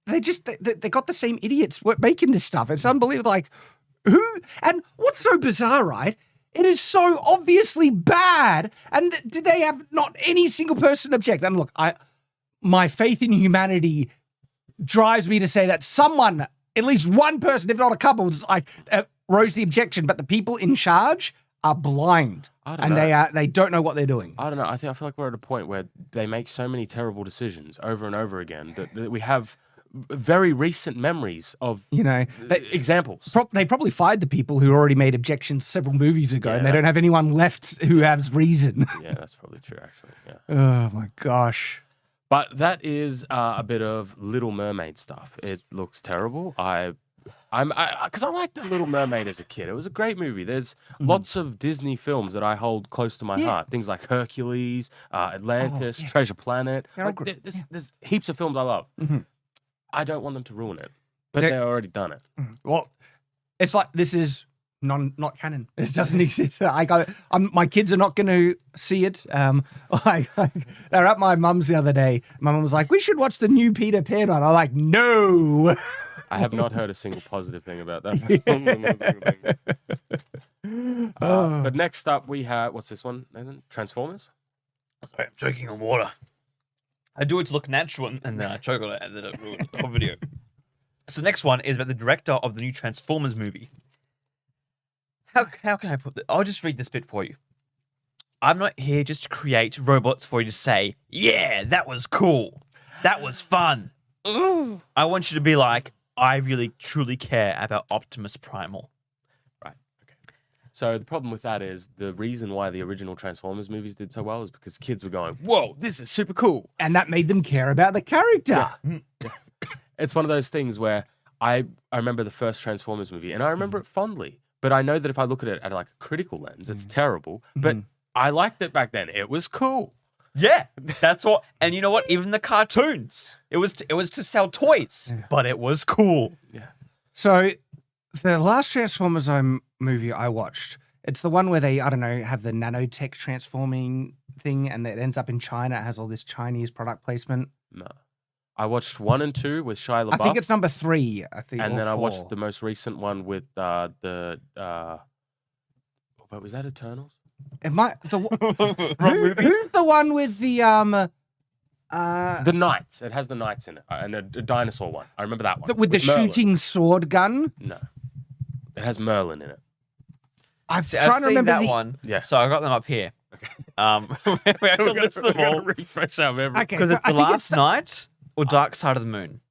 they got the same idiots making this stuff. It's unbelievable. Like, who? And what's so bizarre, right? It is so obviously bad. And did they have not any single person object? And look, my faith in humanity drives me to say that someone, at least one person, if not a couple, rose the objection. But the people in charge are blind, and they don't know what they're doing. I don't know. I feel like we're at a point where they make so many terrible decisions over and over again that we have very recent memories of examples. They probably fired the people who already made objections several movies ago, and they don't have anyone left who has reason. Yeah, that's probably true, actually. Yeah. Oh my gosh. But that is a bit of Little Mermaid stuff. It looks terrible. Because I liked The Little Mermaid as a kid. It was a great movie. There's lots of Disney films that I hold close to my heart. Things like Hercules, Atlantis, Treasure Planet. There's heaps of films I love. I don't want them to ruin it, but they've already done it. Well, it's like this is not canon. It doesn't exist. My kids are not going to see it. They're at my mum's the other day. My mum was like, "We should watch the new Peter Pan one." I'm like, "No." I have not heard a single positive thing about that. But next up, we have what's this one, Nathan? Transformers. Sorry, I'm choking on water. I do it to look natural, and then I choke on it, and then I ruin the whole video. So the next one is about the director of the new Transformers movie. How can I put this? I'll just read this bit for you. I'm not here just to create robots for you to say, yeah, that was cool. That was fun. I want you to be like, I really, truly care about Optimus Primal. Right. Okay. So the problem with that is the reason why the original Transformers movies did so well is because kids were going, whoa, this is super cool. And that made them care about the character. Yeah. It's one of those things where I remember the first Transformers movie, and I remember it fondly. But I know that if I look at it at like a critical lens, it's terrible. But I liked it back then. It was cool. Yeah, that's what. And you know what? Even the cartoons, it was to sell toys, but it was cool. Yeah. So the last Transformers movie I watched, it's the one where they, I don't know, have the nanotech transforming thing, and it ends up in China. It has all this Chinese product placement. No. I watched 1 and 2 with Shia LaBeouf. I think it's number 3. I think, and then 4. I watched the most recent one with what was that, Eternals? It might. Who's the one with the The Knights. It has the Knights in it, and a dinosaur one. I remember that one with the Merlin. shooting sword gun? No, it has Merlin in it. I've trying to remember that one. Yeah. So I got them up here. We have to list them all. Refresh our memory. Okay. Because it's The Last Night, or Dark Side of the Moon,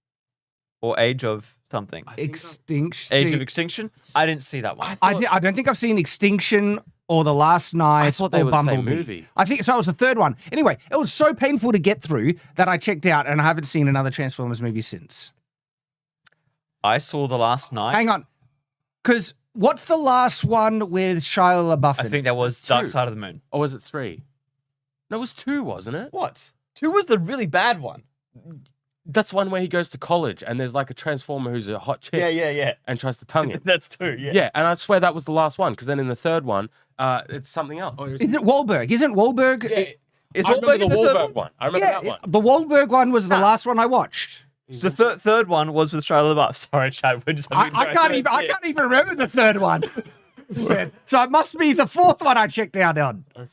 or Age of something. Extinction. Age of Extinction. I didn't see that one. I don't think I've seen Extinction or The Last Night I thought they or were the Bumblebee. same movie. I think so. It was the third one. Anyway, it was so painful to get through that I checked out, and I haven't seen another Transformers movie since. I saw The Last Night. Hang on, because what's the last one with Shia LaBeouf? I think that was Two. Dark Side of the Moon. Or was it 3? No, it was 2, wasn't it? What? 2 was the really bad one. That's one where he goes to college and there's like a Transformer who's a hot chick Yeah. and tries to tongue him. That's 2, yeah. Yeah, and I swear that was the last one because then in the third one, it's something else. Or Is it Wahlberg? Isn't Wahlberg? Yeah, Is I remember Wahlberg the in the third Wahlberg one? one. I remember that one. The Wahlberg one was the last one I watched. So the third one was with Shia LaBeouf. Sorry, Chad. We're just having I can't even remember the third one. So it must be the fourth one I checked out on. Okay.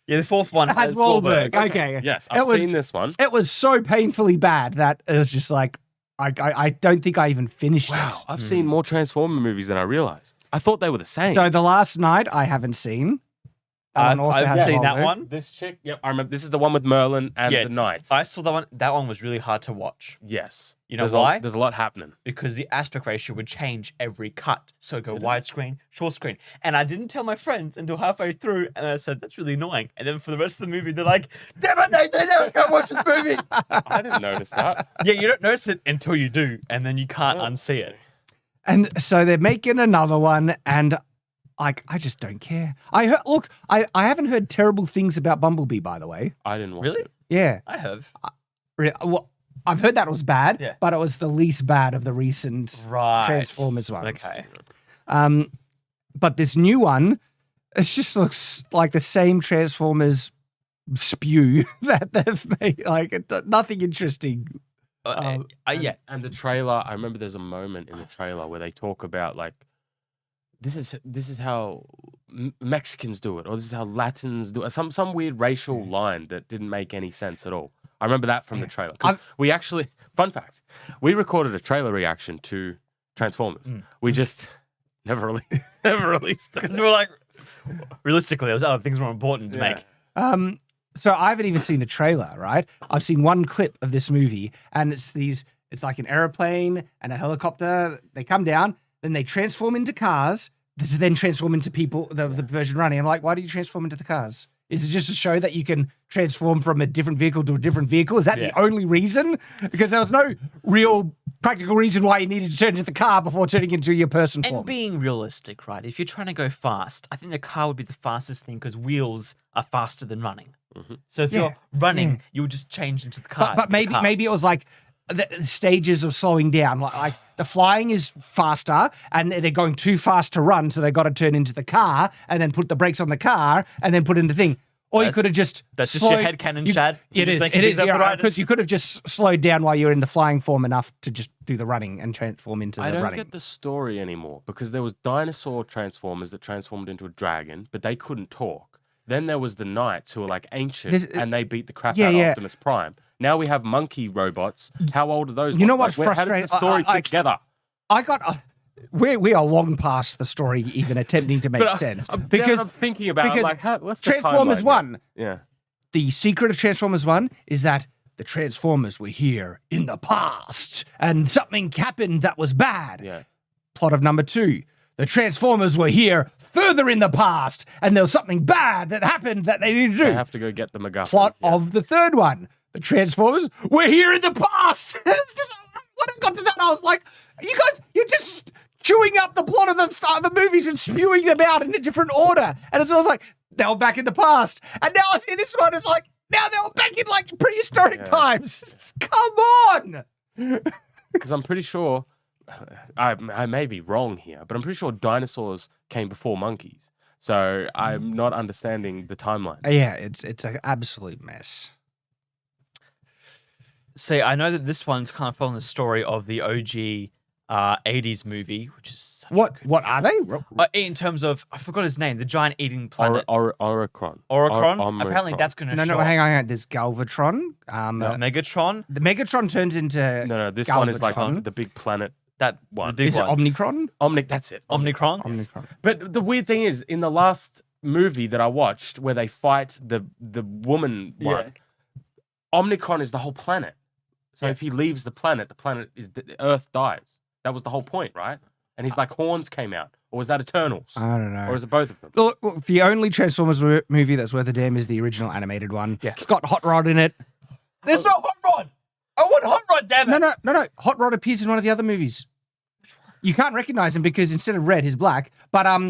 Yeah, the fourth one Has Wahlberg. Okay. Yes, It I've was- seen this one. It was so painfully bad that it was just like I don't think I even finished Wow, it. I've seen more Transformer movies than I realized. I thought they were the same. So The Last Night I haven't seen. That one also I've has seen that Wahlberg. one. This chick, yep, I remember. This is the one with Merlin and Yeah, the Knights. I saw that one. That one was really hard to watch Yes. You know There's why? There's a lot happening. because the aspect ratio would change every cut. So go widescreen, short screen. And I didn't tell my friends until halfway through, and I said, that's really annoying. And then for the rest of the movie, they're like, damn it, Nathan, never go watch this movie. I didn't notice that. Yeah, you don't notice it until you do, and then you can't unsee it. And so they're making another one, and I just don't care. I haven't heard terrible things about Bumblebee, by the way. I didn't watch Really? it. Yeah. I have. Well, I've heard that it was bad, Yeah. but it was the least bad of the recent Right. Transformers ones. Okay. But this new one, it just looks like the same Transformers spew that they've made. Like nothing interesting. Yeah. And the trailer, I remember there's a moment in the trailer where they talk about like, this is how Mexicans do it, or this is how Latins do it. Some weird racial line that didn't make any sense at all. I remember that from the trailer. 'Cause we actually, fun fact, we recorded a trailer reaction to Transformers. We just never released it. Because we were like, realistically, there was other things more important to make. So I haven't even seen the trailer, right? I've seen one clip of this movie, and it's like an airplane and a helicopter. They come down, then they transform into cars, to then transform into people, the version running. I'm like, why do you transform into the cars? Is it just to show that you can transform from a different vehicle to a different vehicle? Is that the only reason? Because there was no real practical reason why you needed to turn into the car before turning into your person form. And being realistic, right? If you're trying to go fast, I think the car would be the fastest thing because wheels are faster than running. So if you're running, you would just change into the car. But maybe it was like the stages of slowing down. Like the flying is faster, and they're going too fast to run, so they got to turn into the car and then put the brakes on the car and then put in the thing. Or you could have just That's just your headcanon, Shad. You're It just is. making It things is. up for writers. Because you could have just slowed down while you're in the flying form enough to just do the running and transform into I the don't running. get the story anymore because there was dinosaur Transformers that transformed into a dragon, but they couldn't talk. Then there was the Knights who were like ancient and they beat the crap out of Optimus Prime. Now we have monkey robots. How old are those? You know ones? what's How frustrating? does the story fit together? I got. We are long past the story even attempting to make sense. Because I'm thinking about because like what's the Transformers timeline 1. Yeah. The secret of Transformers 1 is that the Transformers were here in the past and something happened that was bad. Yeah. Plot of number 2. The Transformers were here further in the past and there was something bad that happened that they needed to do. They have to go get the MacGuffin. Plot of the third one. The Transformers were here in the past. It's just, when I got to that, I was like, you guys, you're just chewing up the plot of the movies and spewing them out in a different order. And it's always like, they were back in the past. And now I see this one, it's like, now they were back in like prehistoric times. Come on. Because I'm pretty sure, I may be wrong here, but I'm pretty sure dinosaurs came before monkeys. So I'm not understanding the timeline. Yeah, it's an absolute mess. See, I know that this one's kind of following the story of the OG 80s movie, which is such What a good what are they? in terms of, I forgot his name, the giant eating planet. Oricron. Oricron? Apparently that's going to No, show hang on. There's Galvatron. Megatron. The Megatron turns into No, this one is like Galvatron. the big planet. That One. the big Is it one. Omnicron? That's it. Omnicron. Omnicron. But the weird thing is, in the last movie that I watched, where they fight the woman one, Omnicron is the whole planet. So if he leaves the planet the Earth dies. That was the whole point, right? And he's like, horns came out. Or was that Eternals? I don't know. Or is it both of them? Look, the only Transformers movie that's worth a damn is the original animated one. Yeah. It's got Hot Rod in it. There's no Hot Rod. I want Hot Rod, damn it. No. Hot Rod appears in one of the other movies. You can't recognize him because instead of red, he's black. But I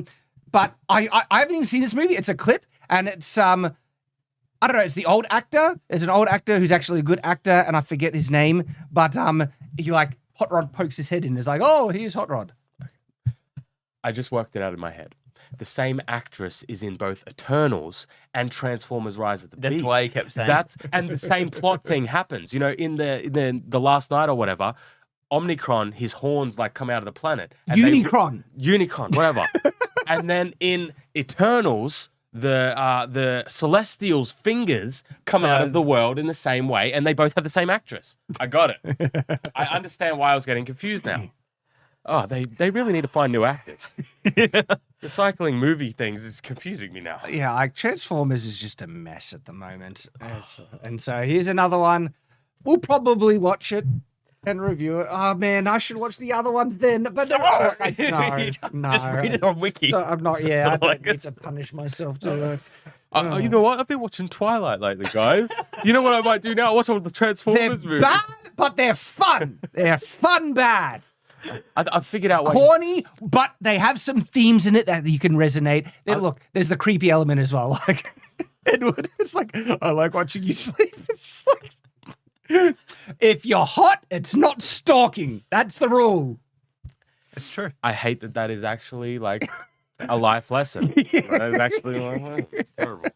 haven't even seen this movie. It's a clip, and it's I don't know. It's the old actor. There's an old actor who's actually a good actor, and I forget his name. But he like Hot Rod pokes his head in. And is like, oh, here's Hot Rod. I just worked it out in my head. The same actress is in both Eternals and Transformers: Rise of the Beast. That's why he kept saying. And the same plot thing happens. You know, in the last night or whatever, Omnicron, his horns like come out of the planet. And Unicron, whatever. And then in Eternals, the Celestials' fingers come out of the world in the same way, and they both have the same actress. I got it. I understand why I was getting confused now. Oh, they really need to find new actors. Recycling movie things is confusing me now. Yeah, like Transformers is just a mess at the moment. And so here's another one. We'll probably watch it and review it. Oh man, I should watch the other ones then. But no. Just read it on Wiki. I'm not. Yeah, I don't need to punish myself. You know what? I've been watching Twilight lately, guys. You know what I might do now? Watch all the Transformers movies. Bad, but they're fun. They're fun bad. I figured out why. Corny, but they have some themes in it that you can resonate. Look, there's the creepy element as well. Like Edward, it's like I like watching you sleep. It's like if you're hot, it's not stalking. That's the rule. It's true. I hate that is actually like a life lesson. That is actually it's terrible.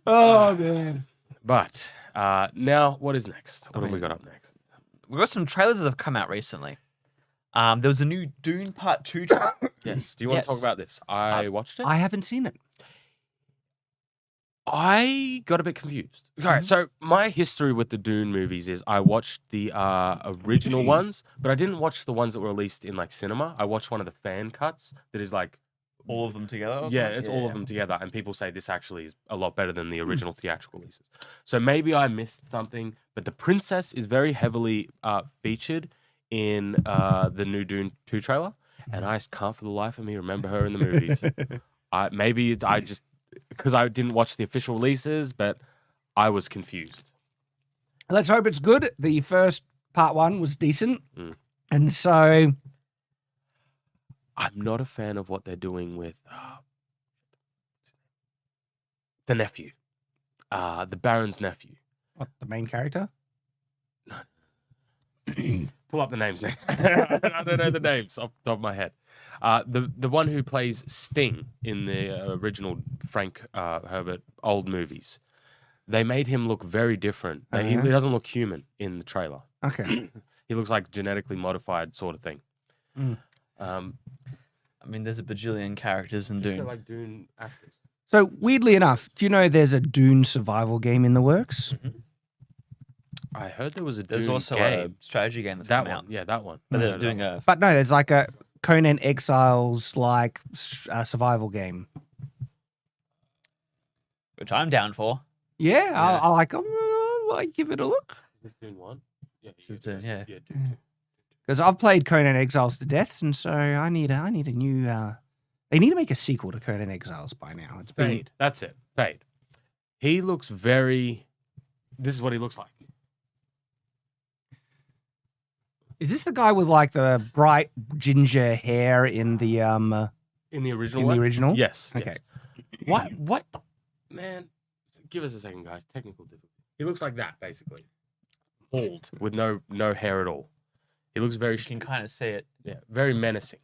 Oh man. But now what is next? What have we got up next? We've got some trailers that have come out recently. There was a new Dune Part 2 trailer. Yes. Do you want to talk about this? I watched it. I haven't seen it. I got a bit confused. All right, so my history with the Dune movies is I watched the original ones, but I didn't watch the ones that were released in like cinema. I watched one of the fan cuts that is like All of them together? Yeah, it's all of them together, and people say this actually is a lot better than the original theatrical releases. So maybe I missed something, but the princess is very heavily featured in the new Dune 2 trailer, and I can't for the life of me remember her in the movies. Maybe it's I just because I didn't watch the official releases, but I was confused. Let's hope it's good. The first part 1 was decent, and so I'm not a fan of what they're doing with the nephew, the Baron's nephew. What, the main character? No. Pull up the names now. I don't know the names off the top of my head. The one who plays Sting in the original Frank Herbert old movies. They made him look very different. He doesn't look human in the trailer. Okay. He looks like genetically modified sort of thing. I mean, there's a bajillion characters in Dune. Like Dune actors. So, weirdly enough, do you know there's a Dune survival game in the works? I heard there was a There's Dune also game. a strategy game that's That come one. out. Yeah, that one. But they're doing a... But no, there's like a Conan Exiles like survival game. Which I'm down for. Yeah, I might give it a look. Is this Dune 1? Yeah, This is Dune, yeah. Yeah, Dune 2. Because I've played Conan Exiles to death, and so I need a new. They need to make a sequel to Conan Exiles by now. It's been Fade. That's it. Fade. He looks very... This is what he looks like. Is this the guy with like the bright ginger hair in the In the original in one? the original? Yes. Okay. Yes. What the... Man, give us a second, guys. Technical difficulty. He looks like that, basically. Bald, with no hair at all. He looks very... You can kind of see it. Yeah, very menacing.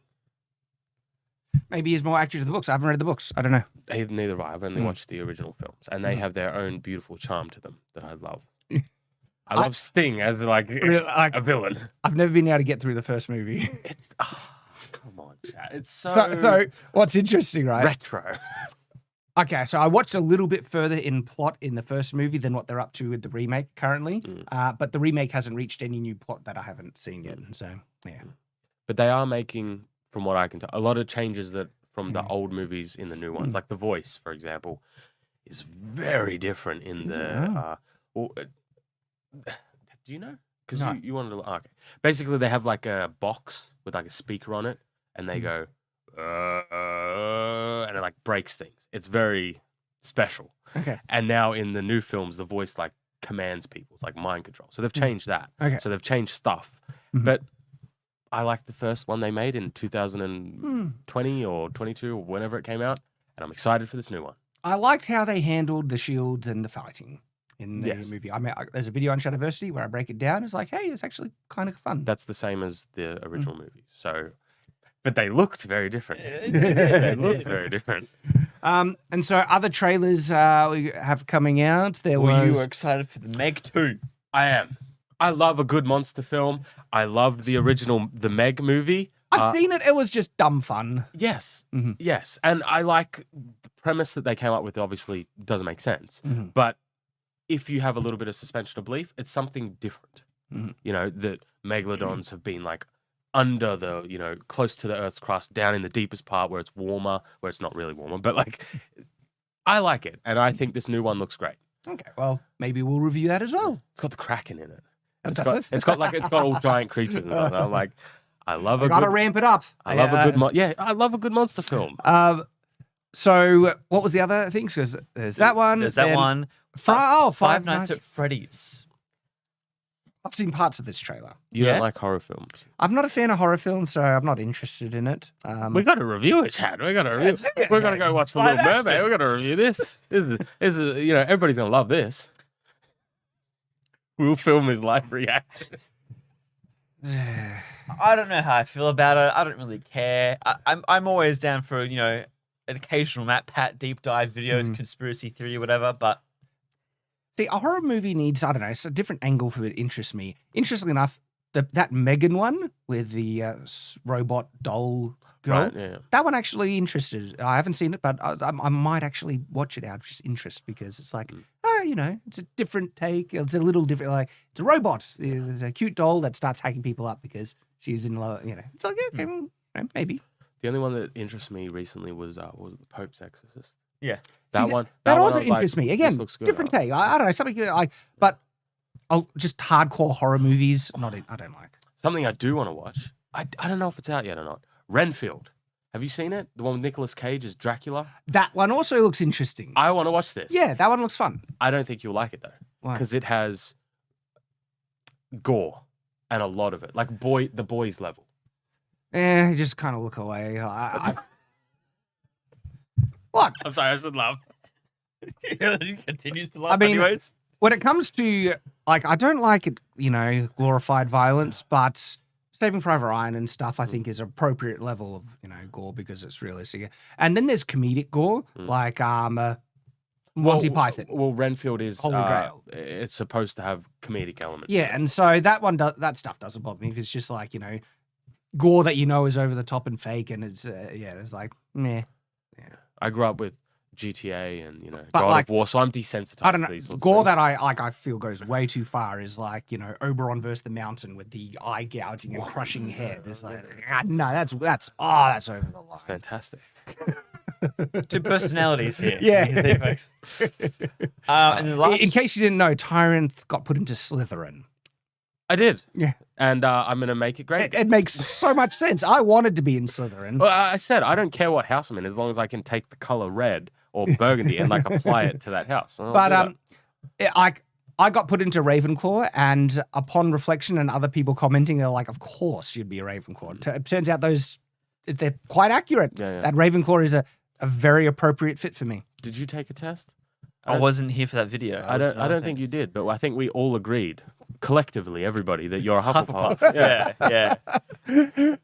Maybe he's more accurate to the books. I haven't read the books. I don't know. Neither have I. I've only watched the original films, and they have their own beautiful charm to them that I love. I love Sting as like a villain. I've never been able to get through the first movie. It's come on, Chad. It's So what's interesting, right? retro. Okay, so I watched a little bit further in plot in the first movie than what they're up to with the remake currently. But the remake hasn't reached any new plot that I haven't seen yet. So, yeah. But they are making, from what I can tell, a lot of changes that from the old movies in the new ones. Like the voice, for example, is very different in the... Do you know? Because No. you wanted to. Oh, okay. Basically, they have like a box with like a speaker on it, and they go, and it like breaks things. It's very special. Okay. And now in the new films, the voice like commands people. It's like mind control. So they've changed that. Okay. So they've changed stuff. Mhm. But I like the first one they made in 2020 or 22 or whenever it came out, and I'm excited for this new one. I liked how they handled the shields and the fighting in the Yes. movie. I mean, there's a video on Shadiversity where I break it down. It's like, hey, it's actually kind of fun. That's the same as the original movie. So, but they looked very different. They looked very different. And so other trailers we have coming out. There Well, was you were excited for the Meg 2. I am. I love a good monster film. I loved the original, the Meg movie. I've seen it. It was just dumb fun. Yes, Mhm. yes, and I like the premise that they came up with. Obviously, doesn't make sense, Mhm. but if you have a little bit of suspension of belief, it's something different. Mhm. You know, that megalodons have been like under the, close to the Earth's crust, down in the deepest part where it's warmer, where it's not really warmer, but like, I like it, and I think this new one looks great. Okay, well, maybe we'll review that as well. It's got the Kraken in it. Does It's it? got all giant creatures and stuff. I'm like, I love I a gotta good. ramp it up. I love a good I love a good monster film. So what was the other things? Because there's that one. There's that then one. Five Nights at Freddy's. I've seen parts of this trailer. You Yeah? don't like horror films. I'm not a fan of horror films, so I'm not interested in it. We got to review it, Chad. We got to review. We're gonna go watch The Little Mermaid. We got to review this. This is everybody's gonna love this. We'll film his live reaction. I don't know how I feel about it. I don't really care. I'm always down for an occasional Matt Pat deep dive video, conspiracy theory, whatever. But See, a horror movie needs, I don't know, it's a different angle for it to interest me. Interestingly enough, that Megan one with the robot doll girl, Right, yeah. that one actually interested. I haven't seen it, but I might actually watch it out of just interest because it's like, it's a different take. It's a little different. Like, it's a robot. There's a cute doll that starts hacking people up because she's in love. It's like, okay, well, maybe. The only one that interests me recently was the Pope's Exorcist. yeah, That See, one. That one I also was like, interests me. this Again, looks good. different take. I don't know, something like, but just hardcore horror movies, I don't like. Something I do want to watch. I don't know if it's out yet or not. Renfield. Have you seen it? The one with Nicolas Cage as Dracula? That one also looks interesting. I want to watch this. Yeah, that one looks fun. I don't think you'll like it though. Why? Because it has gore and a lot of it. Like the boys level. Just kind of look away. What? I'm sorry, I should laugh. he continues to laugh. I mean, anyways. When it comes to, like, I don't like it, glorified violence, but Saving Private Ryan and stuff, I think, is appropriate level of, gore because it's realistic. And then there's comedic gore, like Monty Python. Well, Renfield is Holy Grail. It's supposed to have comedic elements. Yeah, and so that stuff doesn't bother me. If it's just like, gore that is over the top and fake, and it's, it's like, meh. I grew up with GTA and But, God like, of War, so I'm desensitized I don't to know. these sorts Gore of things. that I feel goes way too far is like, Oberon versus the Mountain with the eye gouging and crushing head. It's like, no, that's over the line. It's fantastic. Two personalities here. Yeah. You see, folks. And the last, In case you didn't know, Tyranth got put into Slytherin. I did. Yeah. And I'm going to make it great. It makes so much sense. I wanted to be in Slytherin. Well, I said I don't care what house I'm in as long as I can take the color red or burgundy and like apply it to that house. And I'll do that. I got put into Ravenclaw, and upon reflection and other people commenting, they're like, "Of course you'd be a Ravenclaw." It turns out they're quite accurate. Yeah. That Ravenclaw is a very appropriate fit for me. Did you take a test? I wasn't here for that video. I don't think you did, but I think we all agreed collectively, everybody, that you're a Hufflepuff. Yeah.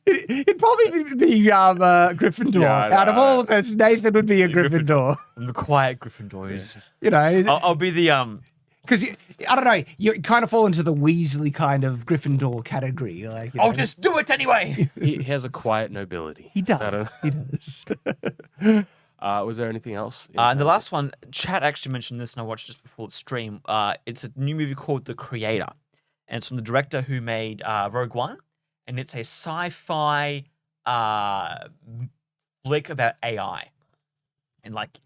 It'd probably be Gryffindor. Yeah, I know, Out of all of us, Nathan would be a Gryffindor. I'm the quiet Gryffindor. Just- I'll be the because I don't know, you kind of fall into the Weasley kind of Gryffindor category. Like, I'll just do it anyway. He has a quiet nobility. he does. I don't- He does. Was there anything else? And the last one, Chad actually mentioned this, and I watched just before the stream. It's a new movie called The Creator, and it's from the director who made Rogue One, and it's a sci-fi flick about AI, and like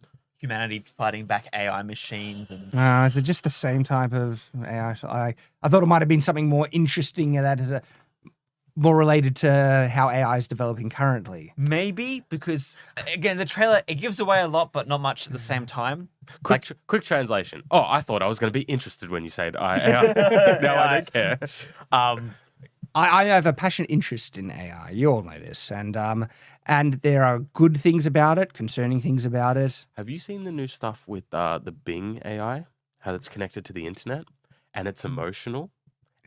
humanity fighting back AI machines and Is it just the same type of AI? I thought it might have been something more interesting that is more related to how AI is developing currently. maybe because again the trailer it gives away a lot but not much at the same time. Quick translation. Oh, I thought I was going to be interested when you said AI. Now I don't care. I have a passionate interest in AI. You all know this, and there are good things about it, concerning things about it. Have you seen the new stuff with the Bing AI? How it's connected to the internet and it's emotional,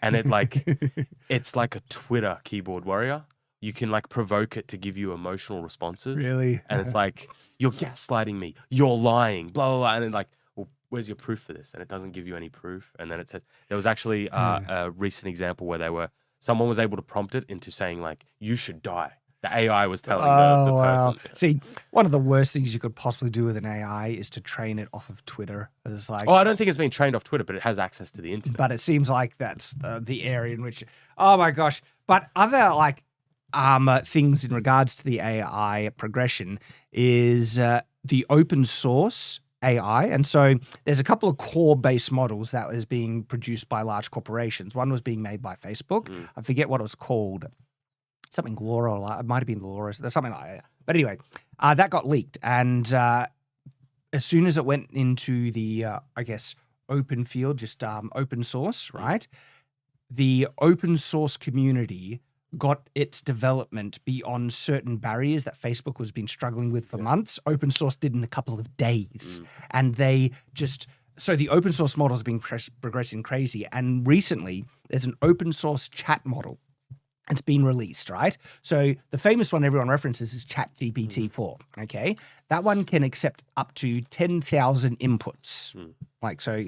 and it's like a Twitter keyboard warrior. You can like provoke it to give you emotional responses. Really? And it's like, you're gaslighting me, you're lying, blah blah blah, and then like, well, where's your proof for this? And it doesn't give you any proof. And then it says there was actually a recent example where someone was able to prompt it into saying like, you should die. The AI was telling the person. Yeah. See, one of the worst things you could possibly do with an AI is to train it off of Twitter. It's like, I don't think it's been trained off Twitter, but it has access to the internet. But it seems like that's the area in which, oh my gosh. But other like things in regards to the AI progression is the open source AI. And so there's a couple of core-based models that was being produced by large corporations. One was being made by Facebook. I forget what it was called. Something Laura, or it might have been Laura. There's something like that. But anyway, that got leaked. And as soon as it went into the, I guess, open field, just open source, right? The open source community got its development beyond certain barriers that Facebook was been struggling with for months. Open source did in a couple of days. And they just, so the open source model has been progressing crazy. And recently, there's an open source chat model. It's been released, right? So the famous one everyone references is ChatGPT-4, okay? That one can accept up to 10,000 inputs. Like, so,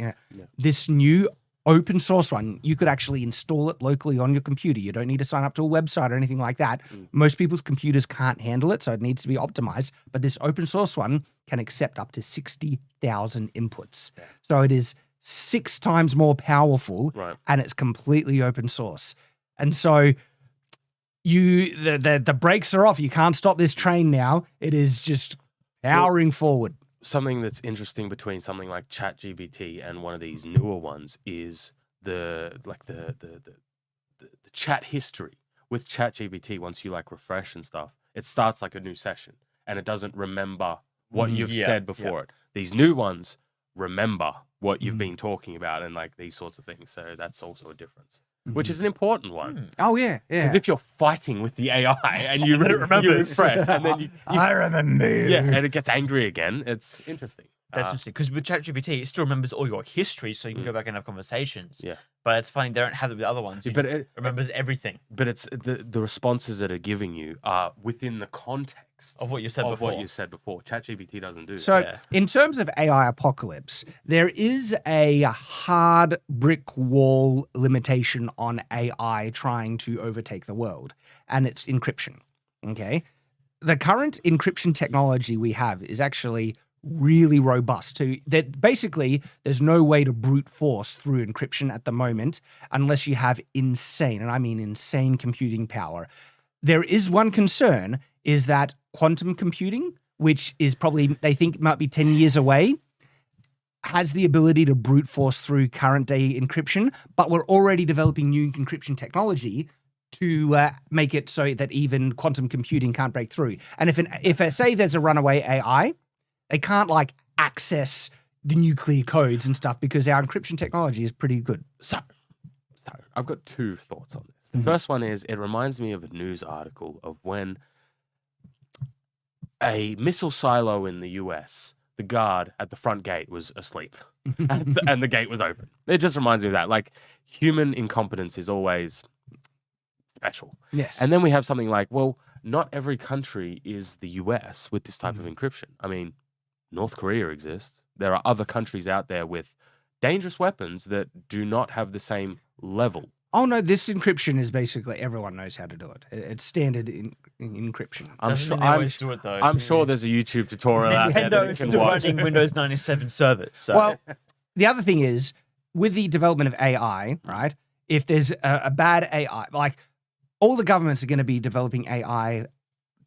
this new open source one, you could actually install it locally on your computer. You don't need to sign up to a website or anything like that. Most people's computers can't handle it, so it needs to be optimized. But this open source one can accept up to 60,000 inputs. So it is 6 times more powerful, and it's completely open source. And so the brakes are off. You can't stop this train now. It is just powering forward. Something that's interesting between something like ChatGPT and one of these newer ones is the chat history. With ChatGPT, once you like refresh and stuff, it starts like a new session and it doesn't remember what you've said before it. These new ones remember what you've been talking about and like these sorts of things. So that's also a difference, which is an important one. Oh, yeah. Because if you're fighting with the AI and you refresh and then I remember. Yeah, and it gets angry again, it's interesting. That's interesting because with ChatGPT, it still remembers all your history, so you can go back and have conversations. Yeah, but it's funny they don't have it with the other ones. It remembers everything. But it's the responses that are giving you are within the context of what you said before. ChatGPT doesn't do. So, in terms of AI apocalypse, there is a hard brick wall limitation on AI trying to overtake the world, and it's encryption. Okay, the current encryption technology we have is actually really robust. That basically there's no way to brute force through encryption at the moment unless you have insane, and I mean insane computing power. There is one concern is that quantum computing, which is probably, they think might be 10 years away, has the ability to brute force through current day encryption, but we're already developing new encryption technology to make it so that even quantum computing can't break through. And if say there's a runaway AI, they can't like access the nuclear codes and stuff because our encryption technology is pretty good. So I've got 2 thoughts on this. The first one is it reminds me of a news article of when a missile silo in the US, the guard at the front gate was asleep and the gate was open. It just reminds me of that. Like human incompetence is always special. Yes. And then we have something like, well, not every country is the US with this type of encryption. I mean, North Korea exists. There are other countries out there with dangerous weapons that do not have the same level. Oh no, this encryption is basically everyone knows how to do it. It's standard encryption. I'm sure there's a YouTube tutorial out there that you Nintendo's can still watch. running Windows 97 servers. So. Well, the other thing is with the development of AI, right? If there's a bad AI, like all the governments are going to be developing AI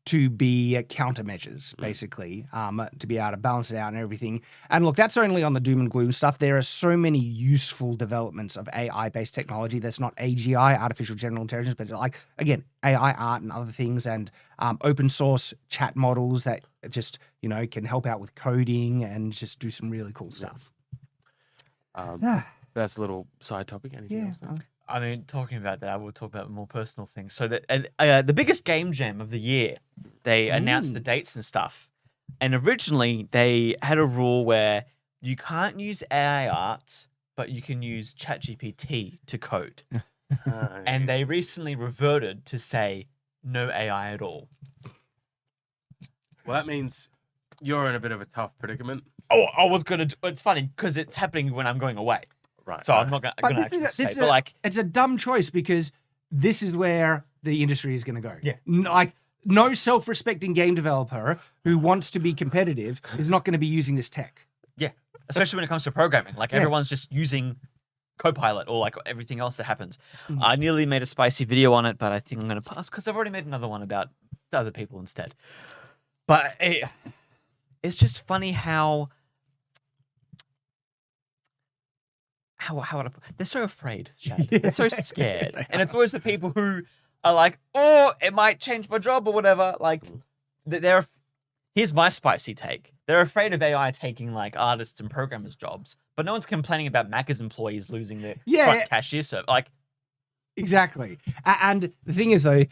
to be countermeasures, basically, to be able to balance it out and everything. And look, that's only on the doom and gloom stuff. There are so many useful developments of AI-based technology that's not AGI, artificial general intelligence, but like, again, AI art and other things, and open source chat models that just, can help out with coding and just do some really cool stuff. That's a little side topic. Anything else? I mean, talking about that, I will talk about more personal things. So the biggest game jam of the year, they announced the dates and stuff. And originally, they had a rule where you can't use AI art, but you can use ChatGPT to code. And they recently reverted to say no AI at all. Well, that means you're in a bit of a tough predicament. Oh, I was going to... It's funny, because it's happening when I'm going away. Right. So I'm not going to actually say, but like... It's a dumb choice because this is where the industry is going to go. Yeah. Like, no self-respecting game developer who wants to be competitive is not going to be using this tech. Yeah. Especially when it comes to programming. Like, everyone's just using Copilot or like everything else that happens. I nearly made a spicy video on it, but I think I'm going to pass because I've already made another one about other people instead. But it's just funny how they're so afraid, Shad. They're so scared. And it's always the people who are like, oh, it might change my job or whatever. Like, here's my spicy take. They're afraid of AI taking like artists and programmers' jobs, but no one's complaining about Macca's employees losing their front cashier service. Like, exactly. And the thing is, though,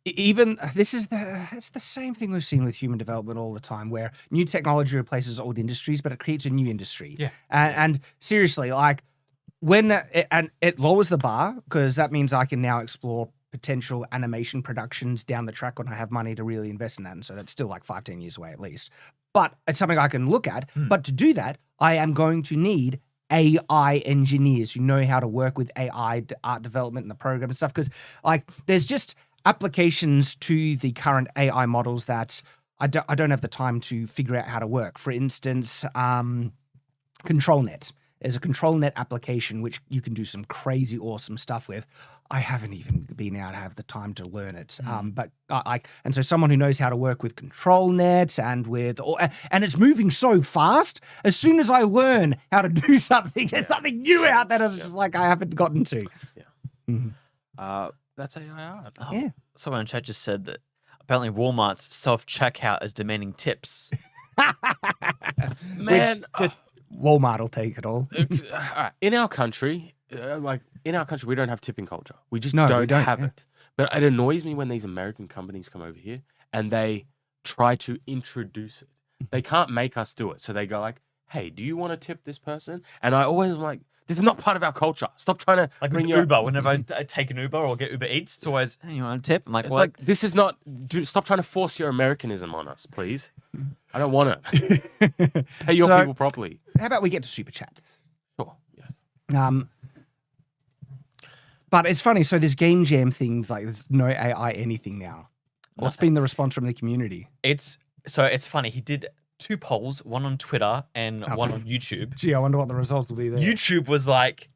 even it's the same thing we've seen with human development all the time, where new technology replaces old industries, but it creates a new industry. Yeah. And seriously, like it lowers the bar because that means I can now explore potential animation productions down the track when I have money to really invest in that. And so that's still like 5-10 years away at least. But it's something I can look at. But to do that, I am going to need AI engineers who know how to work with AI art development and the program and stuff. Because like there's just applications to the current AI models that I don't have the time to figure out how to work. For instance, ControlNet. There's a ControlNet application which you can do some crazy awesome stuff with. I haven't even been able to have the time to learn it. But so someone who knows how to work with ControlNet and it's moving so fast. As soon as I learn how to do something, there's something new out that is just like I haven't gotten to. Yeah. That's AI art. Yeah. Someone in chat just said that apparently Walmart's self-checkout is demanding tips. Man, just Walmart will take it all. All right. In our country, we don't have tipping culture. We just we don't don't have it. But it annoys me when these American companies come over here and they try to introduce it. They can't make us do it. So they go like, hey, do you want to tip this person? And I always am like, this is not part of our culture. Stop trying to bring your Uber. Whenever I take an Uber or get Uber Eats, it's always, hey, you want a tip? I'm like, it's what? like, this is not, stop trying to force your Americanism on us, please. I don't want it. Pay your people properly. How about we get to Super Chats? Sure, yes. But it's funny. So this game jam things, like there's no AI anything now. What's been the response from the community? It's funny. He did 2 polls, one on Twitter and one on YouTube. Gee, I wonder what the results will be there. YouTube was like,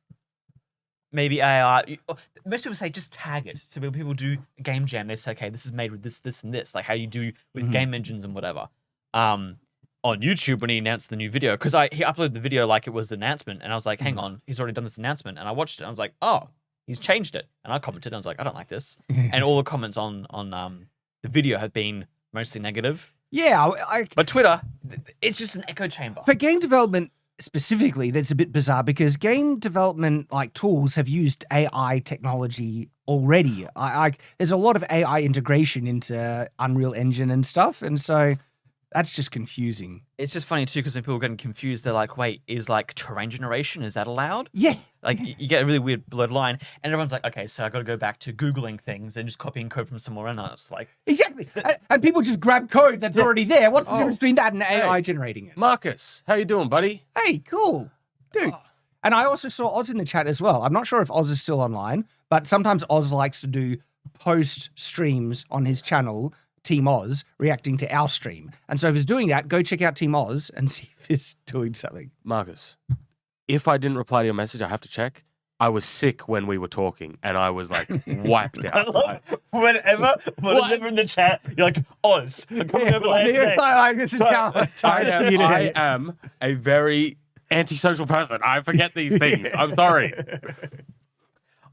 maybe AI. Most people say just tag it. So when people do a game jam, they say, okay, this is made with this, this, and this, like how you do with game engines and whatever. On YouTube, when he announced the new video, because he uploaded the video like it was the announcement, and I was like, hang on, he's already done this announcement, and I watched it, and I was like, oh, he's changed it, and I commented, and I was like, I don't like this, and all the comments on the video have been mostly negative. Yeah, but Twitter, it's just an echo chamber. For game development specifically, that's a bit bizarre because game development like tools have used AI technology already. There's a lot of AI integration into Unreal Engine and stuff, and so that's just confusing. It's just funny too because when people are getting confused, they're like, "Wait, is like terrain generation? Is that allowed?" Yeah. Like you get a really weird blurred line, and everyone's like, "Okay, so I got to go back to googling things and just copying code from somewhere else." Like exactly, and people just grab code that's already there. What's the difference between that and AI generating it? Marcus, how you doing, buddy? Hey, cool, dude. And I also saw Oz in the chat as well. I'm not sure if Oz is still online, but sometimes Oz likes to do post streams on his channel. Team Oz reacting to our stream. And so if he's doing that, go check out Team Oz and see if he's doing something. Marcus, if I didn't reply to your message, I have to check. I was sick when we were talking, and I was like wiped I out. love whenever in the chat, you're like, Oz, I'm coming over later today. Like, this is how I am a very antisocial person. I forget these things. I'm sorry.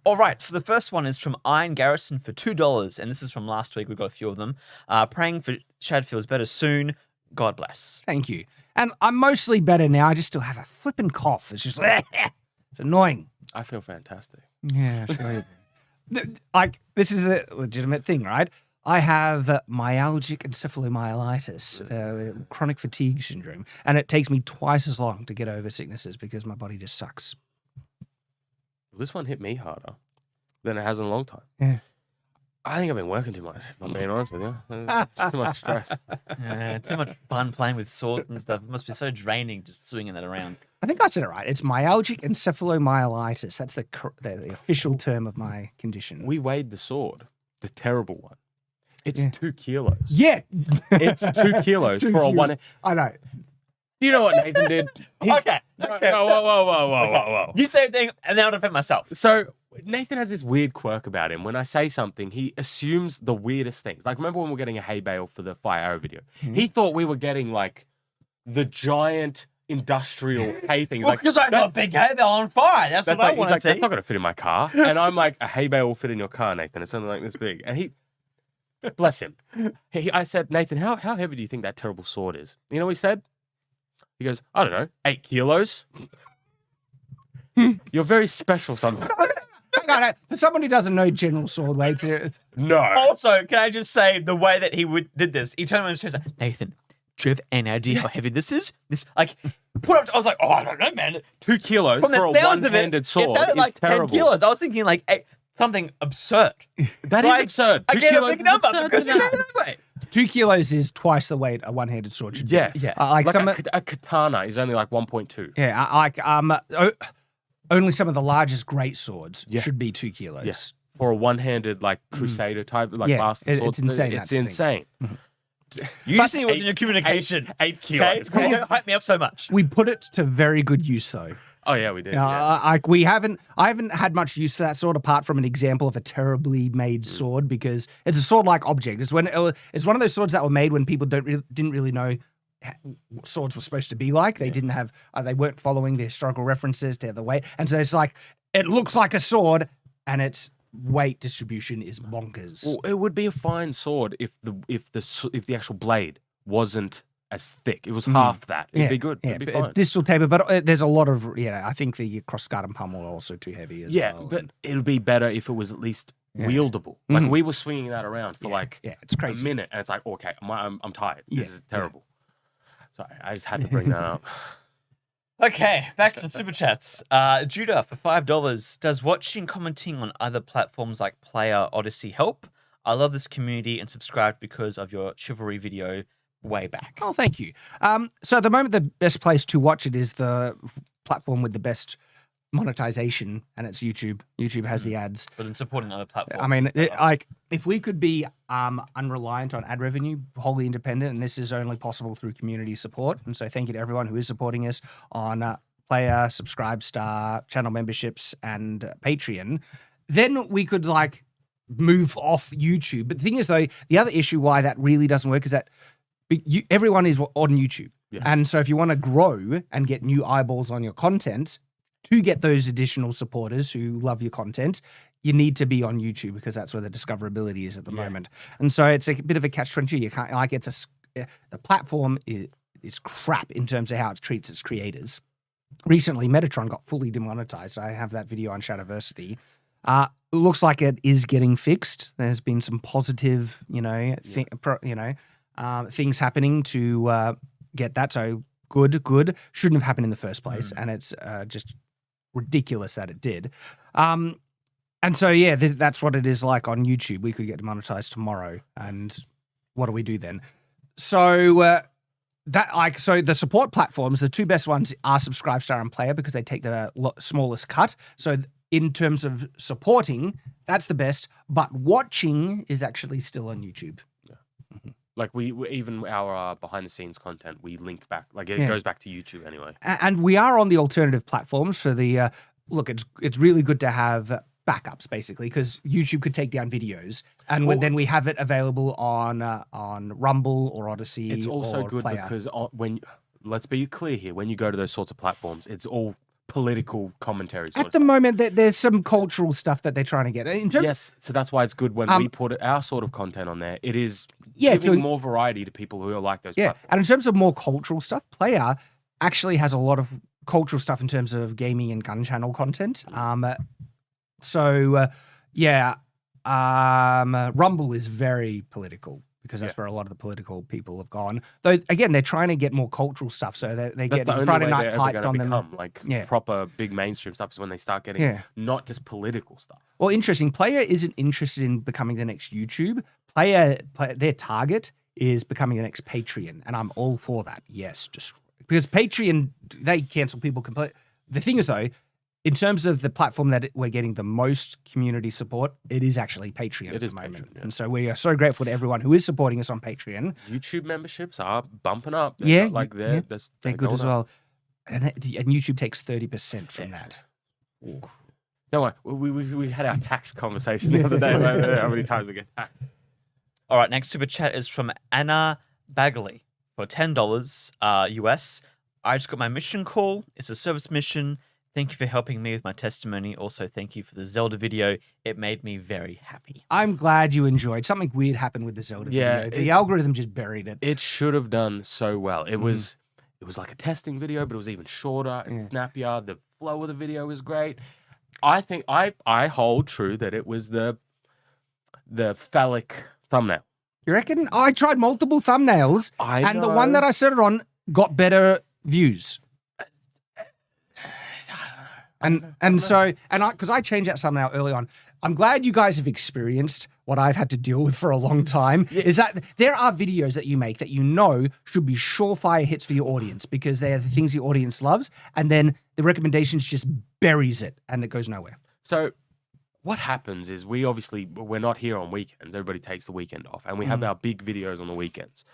All right, so the first one is from Iron Garrison for $2, and this is from last week. We've got a few of them. Praying for Shad feels better soon. God bless. Thank you. And I'm mostly better now. I just still have a flipping cough. It's just it's annoying. I feel fantastic. Yeah, sure. Like, this is a legitimate thing, right? I have myalgic encephalomyelitis, chronic fatigue syndrome, and it takes me twice as long to get over sicknesses because my body just sucks. This one hit me harder than it has in a long time. Yeah. I think I've been working too much, if I'm being honest with you. Too much stress. Too much fun playing with swords and stuff. It must be so draining just swinging that around. I think I said it right. It's myalgic encephalomyelitis. That's the official term of my condition. We weighed the sword, the terrible one. It's 2 kilos. Yeah. It's 2 kilos for a one. I know. Do you know what Nathan did? Okay. Whoa. You say a thing, and then I'll defend myself. So Nathan has this weird quirk about him. When I say something, he assumes the weirdest things. Like, remember when we were getting a hay bale for the fire arrow video? He thought we were getting, like, the giant industrial hay things. Well, like, because I got a big hay bale on fire. That's what I he's want like, to that's see. not going to fit in my car. And I'm like, a hay bale will fit in your car, Nathan. It's only like this big. And he, bless him. I said, Nathan, how heavy do you think that terrible sword is? You know what he said? He goes, I don't know, 8 kilos. You're very special sometimes. Hang on, for someone who doesn't know general sword weights, No. Also, can I just say the way that he did this? He turned around and said, Nathan, do you have any idea how heavy this is? Put up. I was like, oh, I don't know, man. 2 kilos From for the a sounds of one-handed it, sword it sounded is like terrible. 10 kilos. I was thinking like something absurd. That is absurd. I 2 gave a kilos big is number absurd because to you me. know that way. 2 kilos is twice the weight a one-handed sword should be. Yes. Yeah. Like a katana is only like 1.2. Yeah, only some of the largest great swords Yeah. should be 2 kilos. Yes. For a one-handed, like, crusader type, like, Yeah, bastard sword. it's insane, It's that's the insane. You just need to work in your communication. 8 kilos. Okay? Don't hype me up so much. We put it to very good use, though. Oh, yeah, we did. I haven't had much use for that sword apart from an example of a terribly made sword because it's a sword-like object. It's one of those swords that were made when people didn't really know what swords were supposed to be like. They didn't have they weren't following the historical references to the weight, and so it's like it looks like a sword, and its weight distribution is bonkers. Well, it would be a fine sword if the actual blade wasn't as thick. It was half that. It'd be good. It'd be fine. Distal taper, but there's a lot of I think the cross-guard and pummel are also too heavy as well. Yeah, but it would be better if it was at least wieldable. Like we were swinging that around for it's a crazy. minute, and it's like, okay, I'm tired. This is terrible. Sorry, I just had to bring that up. Okay, back to super chats. Judah for $5. Does watching commenting on other platforms like Player Odyssey help? I love this community and subscribed because of your chivalry video way back. Oh, thank you. So at the moment, the best place to watch it is the platform with the best monetization, and it's YouTube. YouTube has the ads. But in supporting other platforms. I mean, if we could be unreliant on ad revenue, wholly independent, and this is only possible through community support. And so thank you to everyone who is supporting us on Player, Subscribe Star, channel memberships, and Patreon. Then we could move off YouTube. But the thing is, though, the other issue why that really doesn't work is that everyone is on YouTube. Yeah. And so if you want to grow and get new eyeballs on your content, to get those additional supporters who love your content, you need to be on YouTube because that's where the discoverability is at the moment. And so it's a bit of a catch-22. You can't the platform is crap in terms of how it treats its creators. Recently, Metatron got fully demonetized. I have that video on Shadiversity. It looks like it is getting fixed. There's been some positive, things happening to get that. So good. Shouldn't have happened in the first place, and it's just ridiculous that it did. And so that's what it is like on YouTube. We could get demonetized tomorrow, and what do we do then? So so the support platforms, the two best ones are Subscribestar and Player because they take the smallest cut. So in terms of supporting, that's the best. But watching is actually still on YouTube. Yeah. Mm-hmm. Like we even our behind the scenes content, we link back. Like it goes back to YouTube anyway. And we are on the alternative platforms for the look, it's really good to have backups basically because YouTube could take down videos, and then we have it available on Rumble or Odyssey. It's also or good Player. because let's be clear here, when you go to those sorts of platforms, it's all political commentary. At the moment, there's some cultural stuff that they're trying to get. In terms Yes, so that's why it's good when we put our sort of content on there. It is Yeah, giving to- more variety to people who are like those Yeah, platforms. and in terms of more cultural stuff, Player actually has a lot of cultural stuff in terms of gaming and gun channel content. Rumble is very political because that's where a lot of the political people have gone. Though again, they're trying to get more cultural stuff, so they That's get the only Friday way night they're ever tights going on to them. become proper big mainstream stuff is when they start getting Yeah. not just political stuff. Well, interesting. Player isn't interested in becoming the next YouTube. Player their target is becoming the next Patreon, and I'm all for that. Yes, just because Patreon, they cancel people completely. The thing is, though, in terms of the platform that we're getting the most community support, it is actually Patreon at the moment. Patreon, yeah. And so we are so grateful to everyone who is supporting us on Patreon. YouTube memberships are bumping up. Yeah, They're They're good going as up. well. And YouTube takes 30% from that. Don't worry, we had our tax conversation the other day about how many times we get taxed. All right, next super chat is from Anna Bagley for $10 US. I just got my mission call. It's a service mission. Thank you for helping me with my testimony. Also, thank you for the Zelda video. It made me very happy. I'm glad you enjoyed. Something weird happened with the Zelda video. The algorithm just buried it. It should have done so well. It was like a testing video, but it was even shorter and snappier. The flow of the video was great. I think I hold true that it was the phallic thumbnail. You reckon? I tried multiple thumbnails, and the one know. that I set it on got better views. Because I changed that thumbnail early on. I'm glad you guys have experienced what I've had to deal with for a long time. Is that there are videos that you make that you know should be surefire hits for your audience because they are the things your audience loves, and then the recommendations just buries it and it goes nowhere. So what happens is we're not here on weekends. Everybody takes the weekend off, and we have our big videos on the weekends.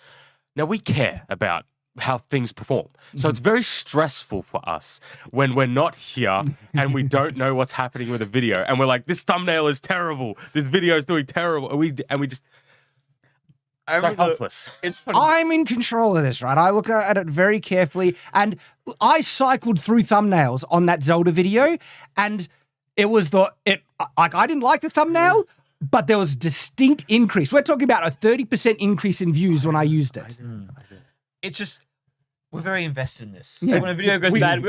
Now we care about how things perform. So it's very stressful for us when we're not here and we don't know what's happening with a video, and we're like, this thumbnail is terrible, this video is doing terrible, and we just so helpless. It's funny. I'm in control of this, right? I look at it very carefully, and I cycled through thumbnails on that Zelda video, and it was I didn't like the thumbnail, but there was distinct increase. We're talking about a 30% increase in views when I used it. It's just, we're very invested in this. Yeah. So when a video goes bad,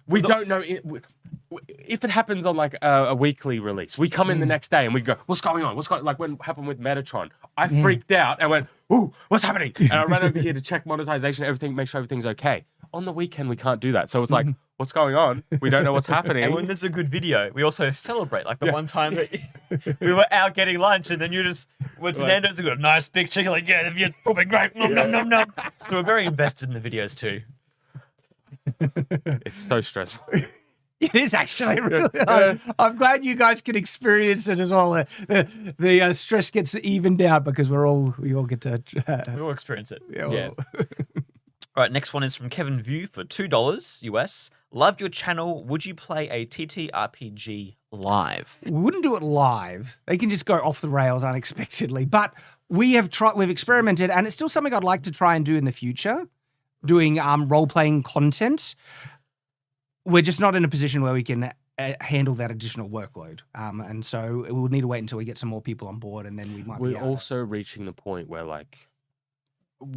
we don't know if it happens on like a weekly release. We come in the next day and we go, what's going on? Like when it happened with Metatron, I freaked out and went, ooh, what's happening? And I ran over here to check monetization, everything, make sure everything's okay. On the weekend, we can't do that. So it's like, what's going on? We don't know what's happening. And when there's a good video, we also celebrate. Like the one time that we were out getting lunch and then you just went to Nando's and got a nice big chicken. Like, yeah, the view's probably great. Nom, nom, nom, nom. So we're very invested in the videos too. It's so stressful. It is actually really. I'm glad you guys can experience it as well. The stress gets evened out because we all get to. We all experience it. Yeah. All right, next one is from Kevin View for $2 US. Loved your channel. Would you play a TTRPG live? We wouldn't do it live. They can just go off the rails unexpectedly. But we've experimented, and it's still something I'd like to try and do in the future. Doing role-playing content. We're just not in a position where we can handle that additional workload. And so we'll need to wait until we get some more people on board, and then we might be We're able to- also reaching the point where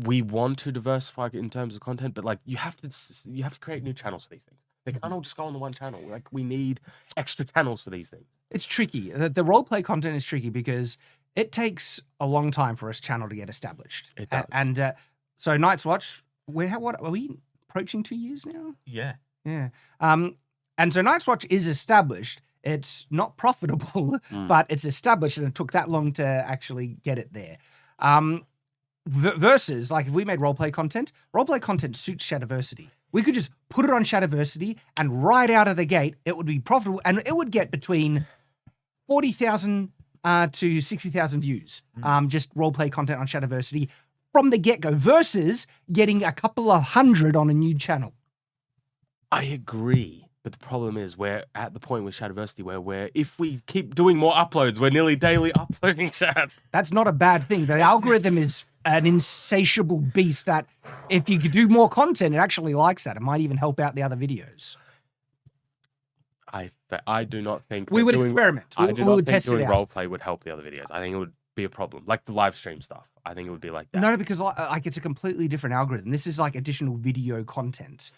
we want to diversify in terms of content, but you have to create new channels for these things. They can't all just go on the one channel. We need extra channels for these things. It's tricky. The role-play content is tricky because it takes a long time for a channel to get established. It does. And so Night's Watch, what are we approaching 2 years now? Yeah. Yeah. And so Night's Watch is established. It's not profitable, but it's established, and it took that long to actually get it there. Versus, if we made roleplay content suits Shadiversity. We could just put it on Shadiversity, and right out of the gate, it would be profitable, and it would get between 40,000 to 60,000 views. Just roleplay content on Shadiversity from the get-go, versus getting a couple of hundred on a new channel. I agree, But the problem is we're at the point with Shadiversity where if we keep doing more uploads, we're nearly daily uploading Shad. That's not a bad thing. The algorithm is an insatiable beast that if you could do more content, it actually likes that. It might even help out the other videos. I do not think We that would doing, experiment. I We do not would think test it doing out. roleplay would help the other videos. I think it would be a problem, like the live stream stuff. I think it would be like that. No, because like it's a completely different algorithm. This is like additional video content.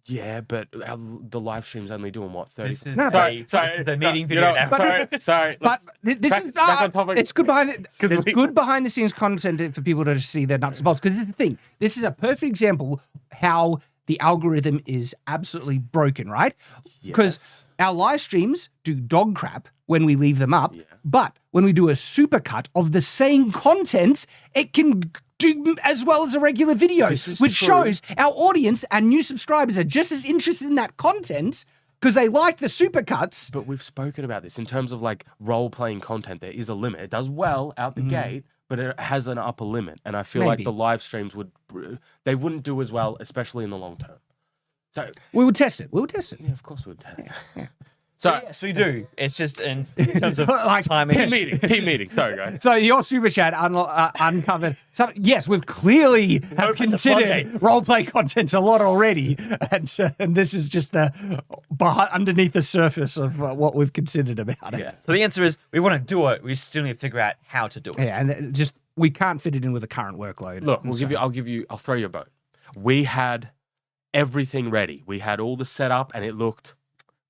Yeah, but the live stream's only doing what 30. This is No, sorry, sorry, the no, meeting you video. know, now. sorry. But this back- is back on topic. it's good behind there's we- good behind the scenes content for people to see their nuts and bolts. Because this is the thing. This is a perfect example how the algorithm is absolutely broken, right? Because Yes. our live streams do dog crap when we leave them up, Yeah. but when we do a supercut of the same content, it can do as well as a regular video, This is which true. shows our audience and new subscribers are just as interested in that content because they like the supercuts. But we've spoken about this in terms of like role-playing content. There is a limit. It does well out the gate, but it has an upper limit. And I feel like Maybe. the live streams they wouldn't do as well, especially in the long term. So We will test it. yeah, of course we would. So So yes, we do. It's just in terms of Like, timing. team meeting. Sorry, guys. So your super chat uncovered. So, yes, we've clearly have Open the considered floodgates. roleplay content a lot already, and this is just the underneath the surface of what we've considered about it. Yeah. So the answer is we want to do it. We still need to figure out how to do it. Yeah, and it just we can't fit it in with the current workload. Look, And I'll throw you a boat. We had everything ready. We had all the setup, and it looked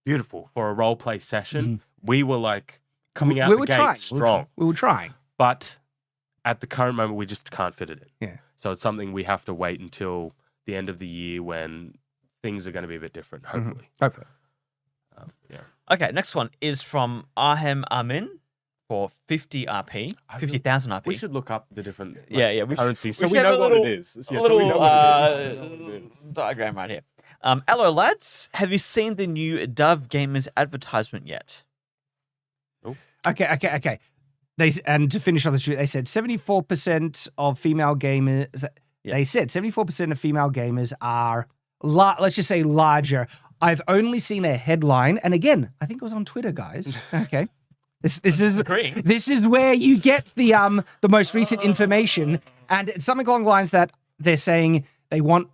beautiful for a role play session. We were like coming out we the were gate trying. strong, We were trying. but at the current moment, we just can't fit it in. Yeah. So it's something we have to wait until the end of the year when things are going to be a bit different, hopefully. Hopefully. Yeah. Okay, next one is from Ahem Amin for 50 RP, 50,000 RP. We should look up the different Yeah, we should- currencies so we we should have know a what little- it is. Yeah, a so we little know what it is. diagram right here. Hello, lads. Have you seen the new Dove Gamers advertisement yet? Okay. And to finish on the shoot, they said 74% of female gamers. Yeah. They said 74% of female gamers are, let's just say, larger. I've only seen a headline, and again, I think it was on Twitter, guys. Okay, this is agreeing. this is where you get the most recent information, and it's something along the lines that they're saying they want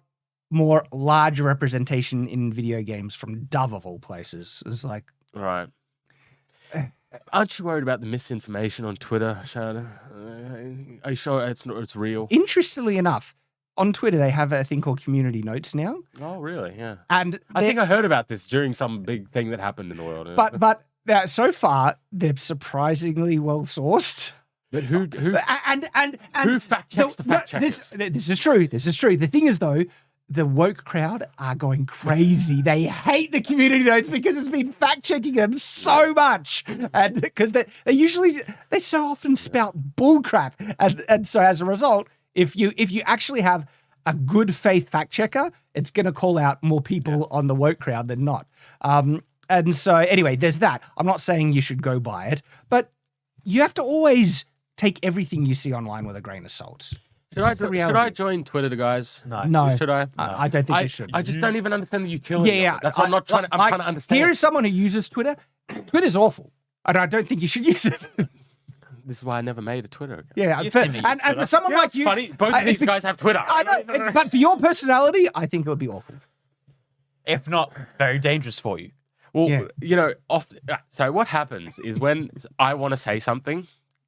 more larger representation in video games from Dove of all places. It's like, Right. Aren't you worried about the misinformation on Twitter, Shad? Are you sure it's real? interestingly enough, on Twitter they have a thing called community notes now, Oh, really? Yeah. and I think I heard about this during some big thing that happened in the world. but so far they're surprisingly well sourced. But who And who fact checks the fact checkers? This is true. This is true. The thing is, though, the woke crowd are going crazy. They hate the community notes because it's been fact checking them so much, and because they so often spout bull crap, and so as a result, if you actually have a good faith fact checker, it's going to call out more people on the woke crowd than not. And so anyway, there's that. I'm not saying you should go buy it, but you have to always take everything you see online with a grain of salt. Should I join Twitter, guys? No, Should I? I don't think you should. I just don't even understand the utility. Yeah. Of it. That's what I'm not trying to. I'm trying to understand. Here is someone who uses Twitter. Twitter's awful, and I don't think you should use it. This is why I never made a Twitter account. Yeah, You've for, seen me use and for Twitter. someone You know like what's you, funny? Both of these guys have Twitter. I know, but for your personality, I think it would be awful. If not, very dangerous for you. Well, Yeah. you know, so what happens is when I want to say something,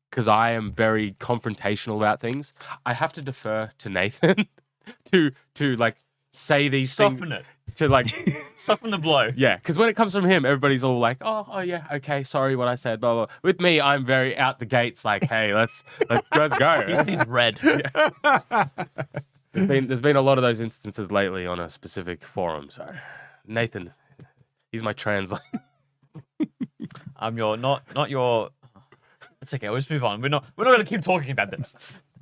because I am very confrontational about things, I have to defer to Nathan to like say these Soften things it. to like Soften the blow. yeah, because when it comes from him, everybody's all like, oh yeah, okay, sorry what I said, blah blah. With me, I'm very out the gates, like, hey, let's go. He's red. There's been a lot of those instances lately on a specific forum. So Nathan, he's my translator. I'm your not your. It's okay. We'll just move on. We're not going to keep talking about this.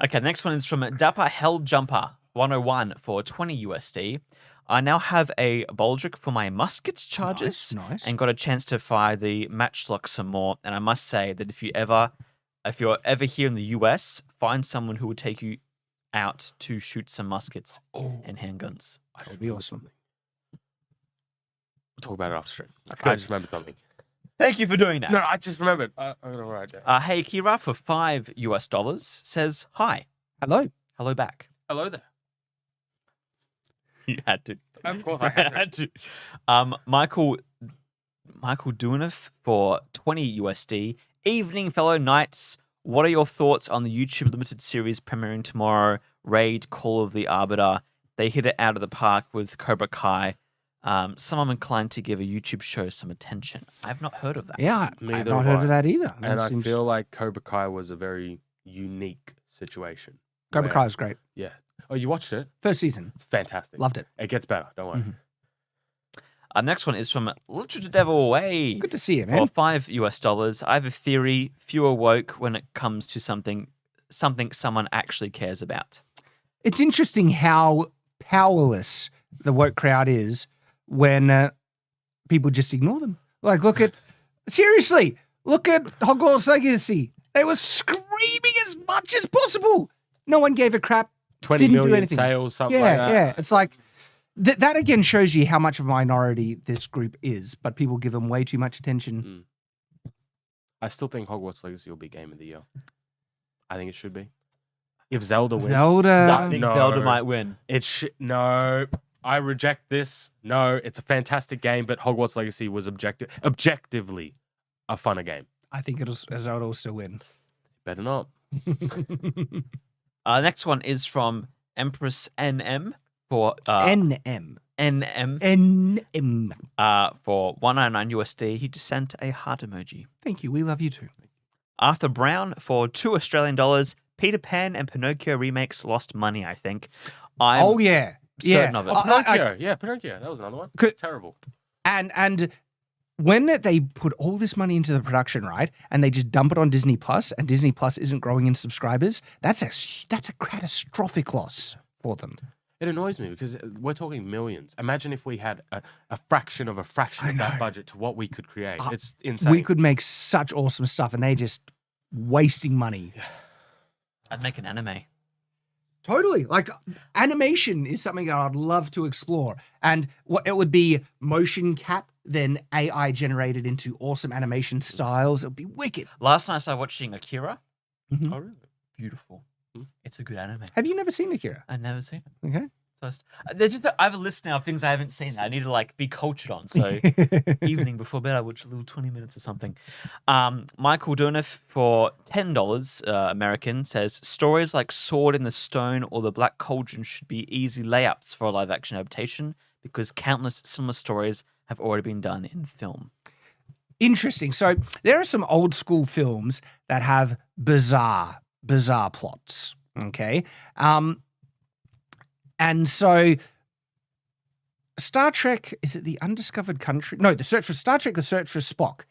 Okay. The next one is from Dapper Hell Jumper 101 for 20 USD. I now have a Baldric for my muskets charges, Nice. and got a chance to fire the matchlock some more. And I must say that if you're ever here in the US, find someone who will take you out to shoot some muskets and handguns. That would be awesome. talk about it off stream. Okay. I just remembered something. Thank you for doing that. No, I just remembered. I'm going to write it down. Hey Kira for $5 says hi. Hello. Hello back. Hello there. You had to. Of course I had to. Michael Dunif for $20. Evening, fellow knights. What are your thoughts on the YouTube limited series premiering tomorrow? Raid Call of the Arbiter. They hit it out of the park with Cobra Kai. Some I'm inclined to give a YouTube show some attention. I've not heard of that. Yeah, I've Neither not have heard I. of that either. And That I seems- feel like Cobra Kai was a very unique situation. Cobra where- Kai is great. Yeah. Oh, you watched it? First season. It's fantastic. Loved it. It gets better. Don't worry. Mhm. Next one is from Literature Devil. Hey. Good to see you, For man. $5, I have a theory. Few are woke when it comes to something someone actually cares about. It's interesting how powerless the woke crowd is when people just ignore them. Like, look at Hogwarts Legacy. They were screaming as much as possible. No one gave a crap. 20 Didn't do million anything. sales, something Yeah, like that. yeah. It's like that again shows you how much of a minority this group is, but people give them way too much attention. I still think Hogwarts Legacy will be Game of the Year. I think it should be. If Zelda wins. Zelda. I think no. Zelda might win. No. I reject this. No, it's a fantastic game, but Hogwarts Legacy was objectively a funner game. I think Zelda will still win. Better not. Next one is from Empress NM for NM. NM NM. for $199. He just sent a heart emoji. Thank you. We love you too. Arthur Brown for $2 Peter Pan and Pinocchio remakes lost money, I think. Oh yeah. Yeah. certain of it. Oh, Pinocchio. Yeah, Pinocchio. That was another one. Could- It's terrible. And when they put all this money into the production, right, and they just dump it on Disney Plus, and Disney Plus isn't growing in subscribers, that's a catastrophic loss for them. It annoys me because we're talking millions. Imagine if we had a fraction of I that know. budget to what we could create. It's insane. We could make such awesome stuff, and they just wasting money. I'd make an anime. Totally. Like animation is something that I'd love to explore. And what it would be motion cap, then AI generated into awesome animation styles. It would be wicked. Last night I started watching Akira. Oh, really? Beautiful. Hmm. It's a good anime. Have you never seen Akira? I've never seen it. Okay. So there's just I have a list now of things I haven't seen that I need to like be cultured on. So evening before bed, I watch a little 20 minutes or something. Michael Dunif for $10 American says stories like Sword in the Stone or The Black Cauldron should be easy layups for a live action adaptation because countless similar stories have already been done in film. Interesting. So there are some old school films that have bizarre plots. Okay. And so Star Trek, is it The Undiscovered Country? No, Star Trek, The Search for Spock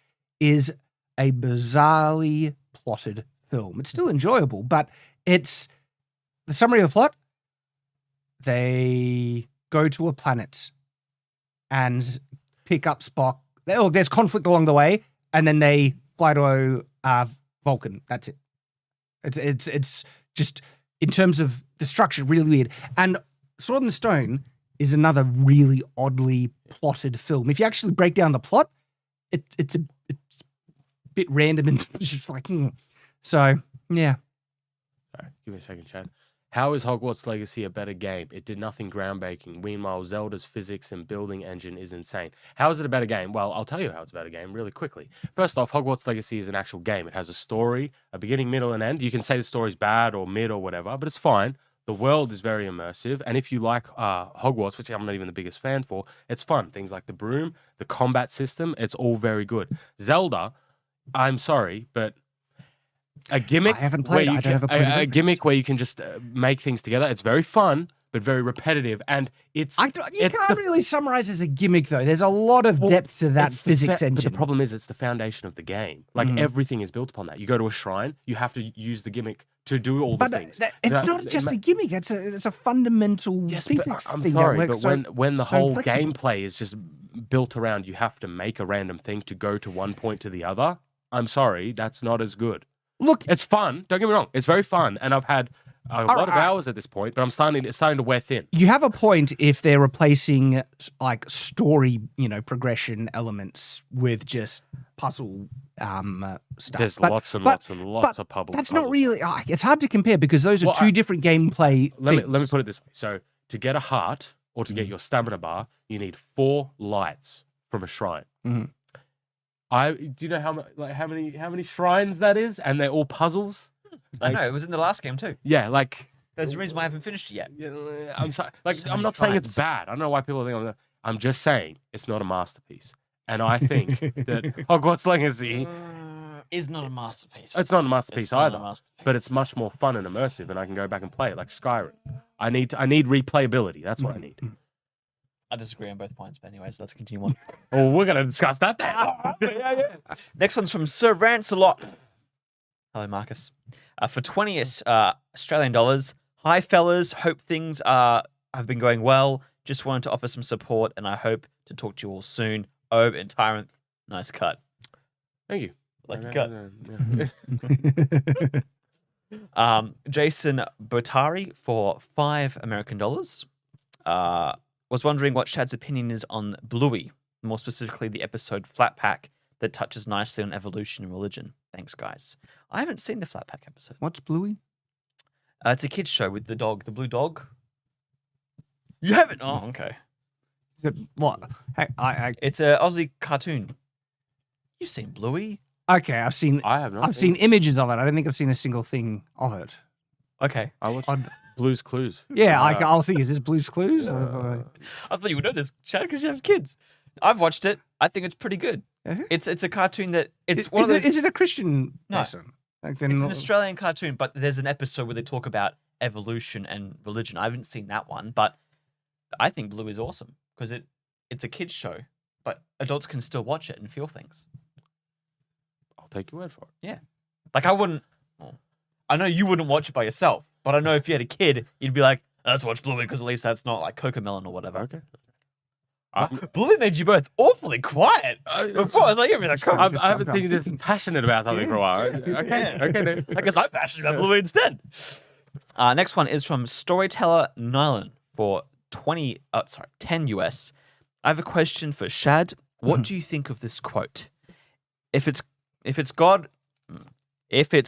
is a bizarrely plotted film. It's still enjoyable, but it's the summary of the plot. They go to a planet and pick up Spock. Oh, there's conflict along the way, and then they fly to Vulcan. That's it. It's just in terms of the structure, really weird. And Sword in the Stone is another really oddly plotted film. If you actually break down the plot, it's a bit random and just like, So, yeah. Sorry, give me a second, Chad. How is Hogwarts Legacy a better game? It did nothing groundbreaking. Meanwhile, Zelda's physics and building engine is insane. How is it a better game? Well, I'll tell you how it's a better game really quickly. First off, Hogwarts Legacy is an actual game. It has a story, a beginning, middle, and end. You can say the story's bad or mid or whatever, but it's fine. The world is very immersive, and if you like Hogwarts, which I'm not even the biggest fan for, it's fun. Things like the broom, the combat system, it's all very good. Zelda, I'm sorry, but a gimmick I haven't played where it. you I don't have a point of a reference. gimmick where you can just make things together. It's very fun, but very repetitive, and you can't really summarize as a gimmick, though. There's a lot of depth to that physics engine. But the problem is, it's the foundation of the game. Like everything is built upon that. You go to a shrine, you have to use the gimmick to do all the things. It's not just a gimmick. It's a fundamental physics I'm thing. sorry, that but works when the so whole flexible. gameplay is just built around you have to make a random thing to go to one point to the other, I'm sorry, that's not as good. Look, It's fun. Don't get me wrong. It's very fun, and I've had a lot of hours at this point, but I'm starting to wear thin. You have a point if they're replacing like story, progression elements with just puzzle stuff. There's lots and lots of puzzles. That's not really. It's hard to compare because those are two different gameplay. Let me put it this way. So to get a heart or to get your stamina bar, you need 4 lights from a shrine. Mm-hmm. Do you know how many shrines that is? And they're all puzzles. I know, it was in the last game too. Yeah, like there's a reason why I haven't finished it yet. I'm sorry. Like So I'm many not saying it's shrines. bad. I don't know why people think I'm just saying it's not a masterpiece. And I think that Hogwarts Legacy Is not a masterpiece. it's not a masterpiece It's not a either. masterpiece. But it's much more fun and immersive, and I can go back and play it like Skyrim. I need replayability. That's what I need. I disagree on both points, but anyways, let's continue on. Oh, we're gonna discuss that now. Next one's from Sir Rancelot. Hello, Marcus. For 20 Australian dollars. Hi, fellas. Hope things have been going well. Just wanted to offer some support, and I hope to talk to you all soon. Obe and Tyranth, nice cut. Thank you. Like a cut. Jason Botari for $5 was wondering what Shad's opinion is on Bluey, more specifically the episode Flat Pack that touches nicely on evolution and religion. Thanks, guys. I haven't seen the Flat Pack episode. What's Bluey? It's a kids show with the dog, the blue dog. You haven't? Oh, okay. Is it what? It's a Aussie cartoon. You've seen Bluey? Okay, I've seen. I have not. I've seen images of it. I don't think I've seen a single thing of it. Okay. I watched Blue's Clues. Yeah, I was thinking, is this Blue's Clues? Or- I thought you would know this, Chad, because you have kids. I've watched it. I think it's pretty good. Is it? It's a cartoon that it's Is, one of is, those. it, is it a Christian No. person? Like It's an then, Australian cartoon, but there's an episode where they talk about evolution and religion. I haven't seen that one, but I think Blue is awesome because it's a kids show, but adults can still watch it and feel things. I'll take your word for it. Like I wouldn't. Well, I know you wouldn't watch it by yourself, but I know if you had a kid, you'd be like, "Let's watch Bluey because at least that's not like Cocomelon or whatever." Okay. Bluey made you both awfully quiet before. I was like, I haven't seen you this passionate about something for a while. Okay, okay, dude. I guess I'm passionate about Bluey instead. Next one is from Storyteller Nylan for 10 US. I have a question for Shad. What do you think of this quote? If it's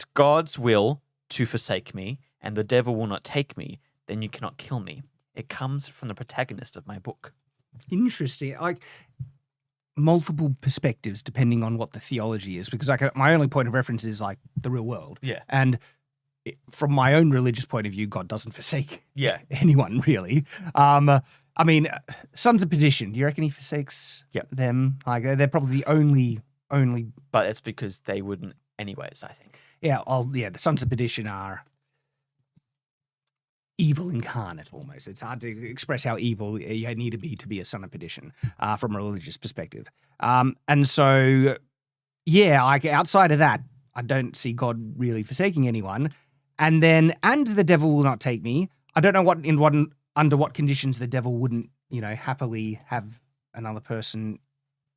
God's will to forsake me, and the devil will not take me, then you cannot kill me. It comes from the protagonist of my book. interesting. Like multiple perspectives depending on what the theology is, because like my only point of reference is like the real world, Yeah. and from my own religious point of view, God doesn't forsake Yeah. anyone really. I mean, Sons of Perdition. Do you reckon he forsakes them? Like they're probably the only. But it's because they wouldn't anyways, I think. Yeah, the Sons of Perdition are evil incarnate almost. It's hard to express how evil you need to be a Son of Perdition from a religious perspective. And so, yeah, like outside of that, I don't see God really forsaking anyone. And the devil will not take me. I don't know under what conditions the devil wouldn't, happily have another person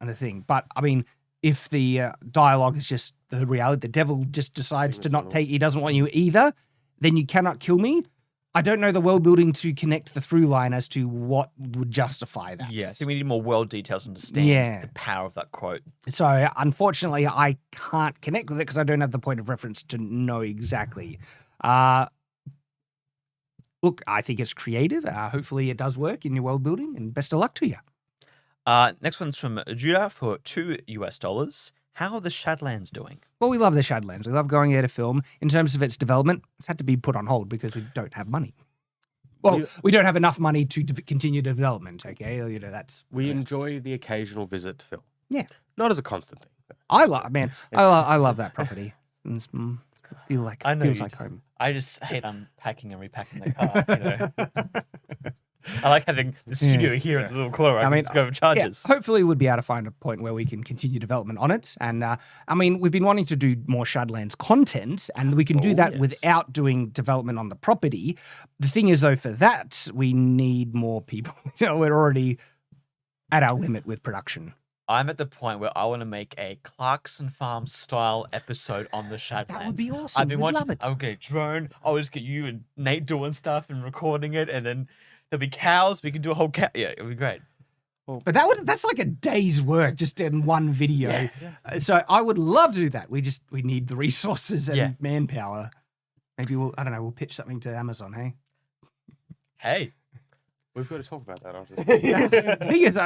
and a thing. But I mean, if the dialogue is just the reality, the devil just decides to not take, he doesn't want you either, then you cannot kill me. I don't know the world building to connect the through line as to what would justify that. Yeah, I think we need more world details to understand the power of that quote. So unfortunately, I can't connect with it because I don't have the point of reference to know exactly. Look, I think it's creative. Hopefully it does work in your world building, and best of luck to you. Next one's from Judah for $2. How are the Shadlands doing? Well, we love the Shadlands. We love going there to film. In terms of its development, it's had to be put on hold because we don't have money. Well, we don't have enough money to continue development, okay? We enjoy the occasional visit to film. Yeah. Not as a constant thing. I love that property. Feels like home. I just hate unpacking and repacking the car, I like having the studio here in the little corner. I mean, just go over charges. Yeah, hopefully we'll be able to find a point where we can continue development on it. And we've been wanting to do more Shadlands content, and we can do that without doing development on the property. The thing is, though, for that, we need more people. We're already at our limit with production. I'm at the point where I want to make a Clarkson Farm style episode on the Shadlands. That would be awesome. I've been We'd watching. love it. I'll get a drone. I'll just get you and Nate doing stuff and recording it, and then there'll be cows. We can do a whole cow. Yeah, it'll be great. But that's like a day's work just in one video. Yeah. So I would love to do that. We need the resources and manpower. Maybe we'll pitch something to Amazon, hey? Hey, We've got to talk about that after. The thing is,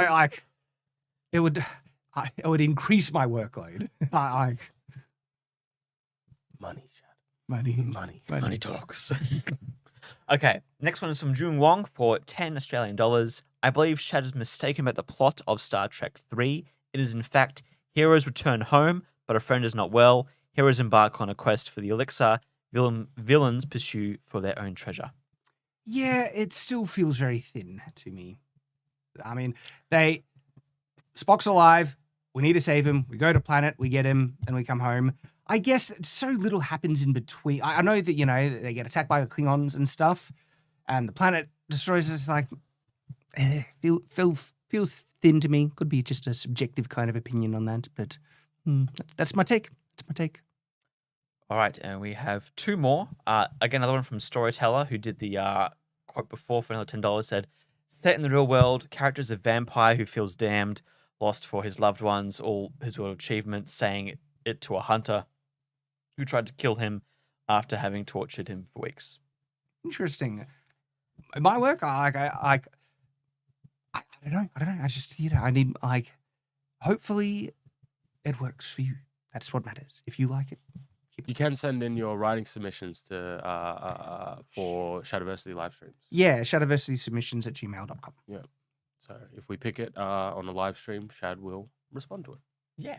it would increase my workload. Money, Shad. Money talks. Okay, next one is from June Wong for 10 Australian dollars. I believe Shad is mistaken about the plot of Star Trek 3. It is in fact, heroes return home, but a friend is not well. Heroes embark on a quest for the elixir. Villains pursue for their own treasure. Yeah, it still feels very thin to me. I mean, Spock's alive. We need to save him. We go to planet, we get him, and we come home. I guess so little happens in between. I know that, they get attacked by the Klingons and stuff, and the planet destroys us. Like, feels thin to me. Could be just a subjective kind of opinion on that, but that's my take. That's my take. All right, and we have two more. Again, another one from Storyteller, who did the quote before for another $10, said, set in the real world, characters a vampire who feels damned, lost for his loved ones, all his world achievements, saying it to a hunter who tried to kill him after having tortured him for weeks. Interesting. In my work, I don't know. I just, I need, hopefully it works for you. That's what matters. If you like it. You can send in your writing submissions to for Shadiversity live streams. Yeah, shadiversitysubmissions@gmail.com. Yeah. So if we pick it on the live stream, Shad will respond to it. Yeah.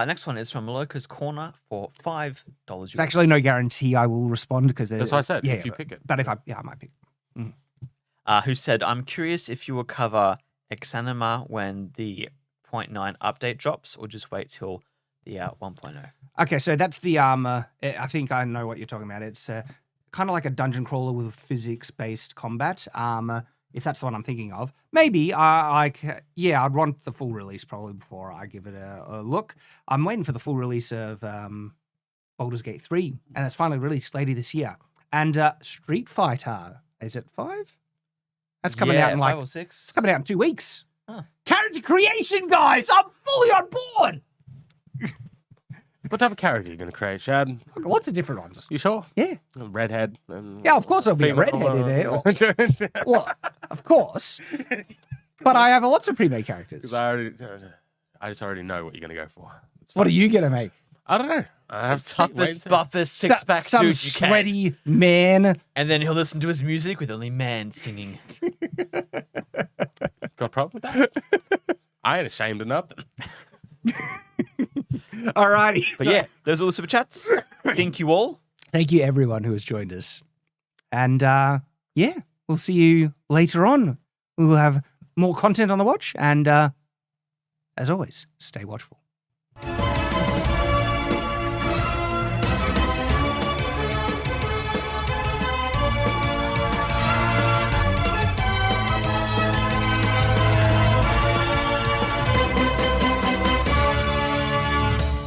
Next one is from Maloka's Corner for $5. There's actually no guarantee I will respond because that's what I said. If you pick it, but if I might pick. Who said, I'm curious if you will cover Exanima when the 0.9 update drops, or just wait till the 1.0. Okay, so that's the I think I know what you're talking about. It's kind of like a dungeon crawler with physics-based combat. If that's the one I'm thinking of, maybe I'd want the full release probably before I give it a look. I'm waiting for the full release of Baldur's Gate 3, and it's finally released later this year. And Street Fighter, is it 5? That's coming out in 5 or 6. It's coming out in 2 weeks. Huh. Character creation, guys! I'm fully on board! What type of character are you going to create, Shad? Lots of different ones. You sure? Yeah. Redhead. Yeah, of course there'll be a redhead in there. Well, of course. But I have lots of pre-made characters. I just already know what you're going to go for. What are you going to make? I don't know. I have toughest, buffest, six-pack some dude you can. sweaty man. And then he'll listen to his music with only man singing. Got a problem with that? I ain't ashamed of nothing. Alrighty. But yeah, those are all the super chats. Thank you all. Thank you everyone who has joined us. And we'll see you later on. We will have more content on the watch. And as always, stay watchful.